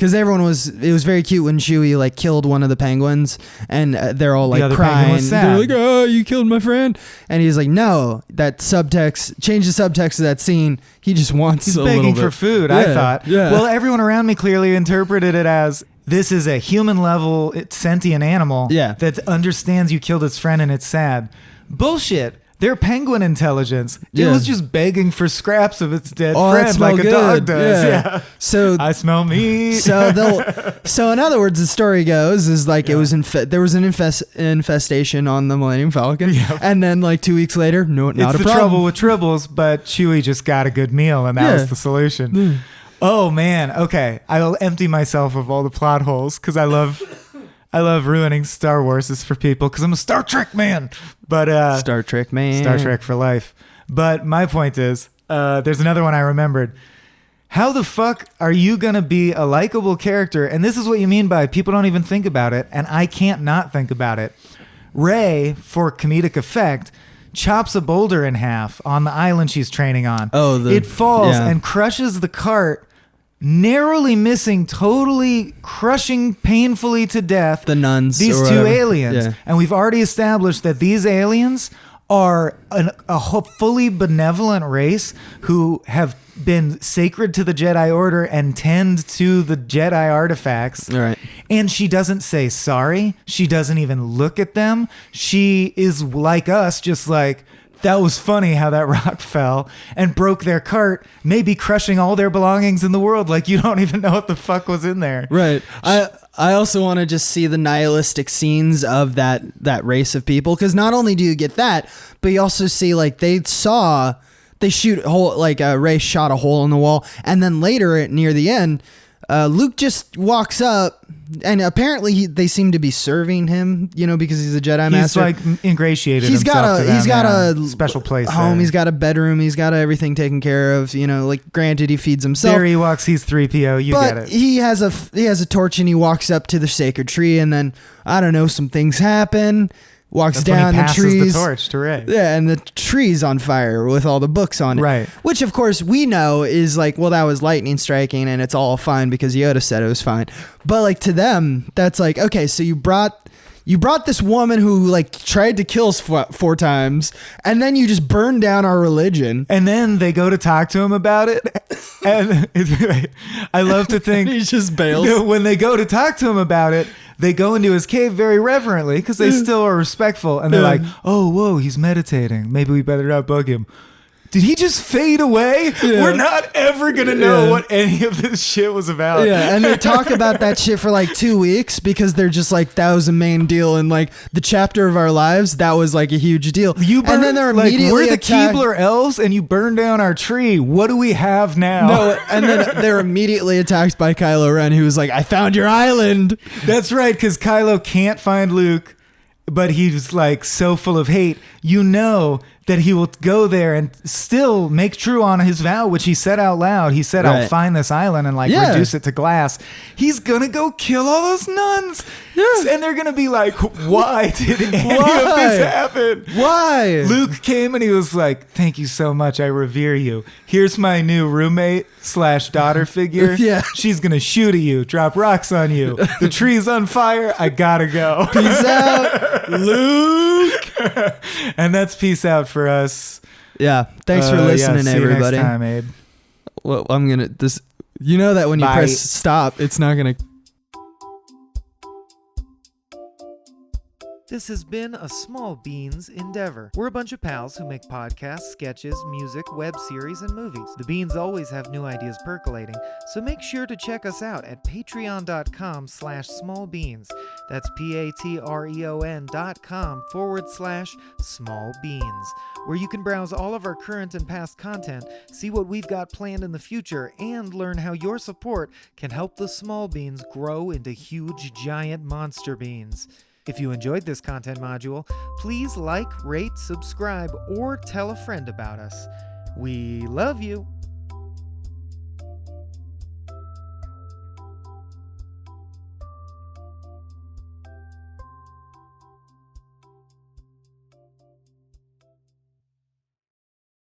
B: it was very cute when Chewie like killed one of the penguins and they're all like crying. They're like, "Oh, you killed my friend," and he's like, "No, that subtext. Change the subtext of that scene. He just wants.
A: He's
B: a
A: begging
B: little bit.
A: for food."
B: Yeah,
A: I thought.
B: Yeah.
A: Well, everyone around me clearly interpreted it as, this is a human level sentient animal that understands you killed its friend and it's sad. Bullshit. They're penguin intelligence. It was just begging for scraps of its dead friend like a dog does. Yeah.
B: So
A: I smell meat.
B: So in other words, the story goes is like there was an infestation on the Millennium Falcon, and then like 2 weeks later, not a problem.
A: It's the trouble with tribbles, but Chewie just got a good meal, and that was the solution. Oh man. Okay, I'll empty myself of all the plot holes because I love ruining Star Wars for people because I'm a Star Trek man. But
B: Star Trek man.
A: Star Trek for life. But my point is, there's another one I remembered. How the fuck are you going to be a likable character? And this is what you mean by people don't even think about it, and I can't not think about it. Rey, for comedic effect, chops a boulder in half on the island she's training on. It falls and crushes the cart, narrowly missing, totally crushing painfully to death
B: the nuns,
A: these two aliens. And we've already established that these aliens are a fully benevolent race who have been sacred to the Jedi Order and tend to the Jedi artifacts.
B: Right.
A: And she doesn't say sorry. She doesn't even look at them. She is like us, just like, that was funny how that rock fell and broke their cart, maybe crushing all their belongings in the world. Like, you don't even know what the fuck was in there. Right.
B: I also want to just see the nihilistic scenes of that race of people, because not only do you get that, but you also see like they shoot a hole, like Rey shot a hole in the wall, and then later near the end, Luke just walks up, and apparently they seem to be serving him, because he's a Jedi Master.
A: He's like ingratiated
B: he's
A: himself to them.
B: He's got a
A: special place
B: home.
A: there.
B: He's got a bedroom. He's got everything taken care of. Like granted, he feeds himself.
A: There he walks. He's 3PO. You get it.
B: He has a torch, and he walks up to the sacred tree, and then I don't know, some things happen. Walks down the trees.
A: The torch to Rey.
B: Yeah, and the tree's on fire with all the books on it.
A: Right.
B: Which, of course, we know is like, well, that was lightning striking, and it's all fine because Yoda said it was fine. But like to them, that's like, okay, so you brought this woman who like tried to kill us 4 times, and then you just burned down our religion.
A: And then they go to talk to him about it, and I love to think
B: he just bails.
A: When they go to talk to him about it, they go into his cave very reverently because they still are respectful, and they're like, "Oh, whoa, he's meditating. Maybe we better not bug him." Did he just fade away? Yeah. We're not ever going to know what any of this shit was about.
B: Yeah, and they talk about that shit for like 2 weeks because they're just like, that was a main deal in like the chapter of our lives. That was like a huge deal.
A: And then they're immediately we're the Keebler elves and you burned down our tree. What do we have now?
B: No, and then they're immediately attacked by Kylo Ren, who was like, I found your island.
A: That's right, because Kylo can't find Luke, but he's like so full of hate. that he will go there and still make true on his vow, which he said out loud. He said, I'll find this island and like reduce it to glass. He's going to go kill all those nuns. Yes. And they're going to be like, why did any of this happen?
B: Why?
A: Luke came and he was like, thank you so much. I revere you. Here's my new roommate / daughter figure.
B: Yeah.
A: She's going to shoot at you, drop rocks on you. The tree's on fire. I gotta go.
B: Peace out, Luke.
A: And that's peace out for us.
B: Yeah. Thanks for listening,
A: see
B: everybody.
A: You next time, Abe.
B: Well, I'm going to this. You know that when you press stop, it's not going to.
A: This has been a Small Beans endeavor. We're a bunch of pals who make podcasts, sketches, music, web series, and movies. The beans always have new ideas percolating, so make sure to check us out at patreon.com/smallbeans. That's patreon.com/smallbeans, where you can browse all of our current and past content, see what we've got planned in the future, and learn how your support can help the small beans grow into huge, giant monster beans. If you enjoyed this content module, please like, rate, subscribe, or tell a friend about us. We love you.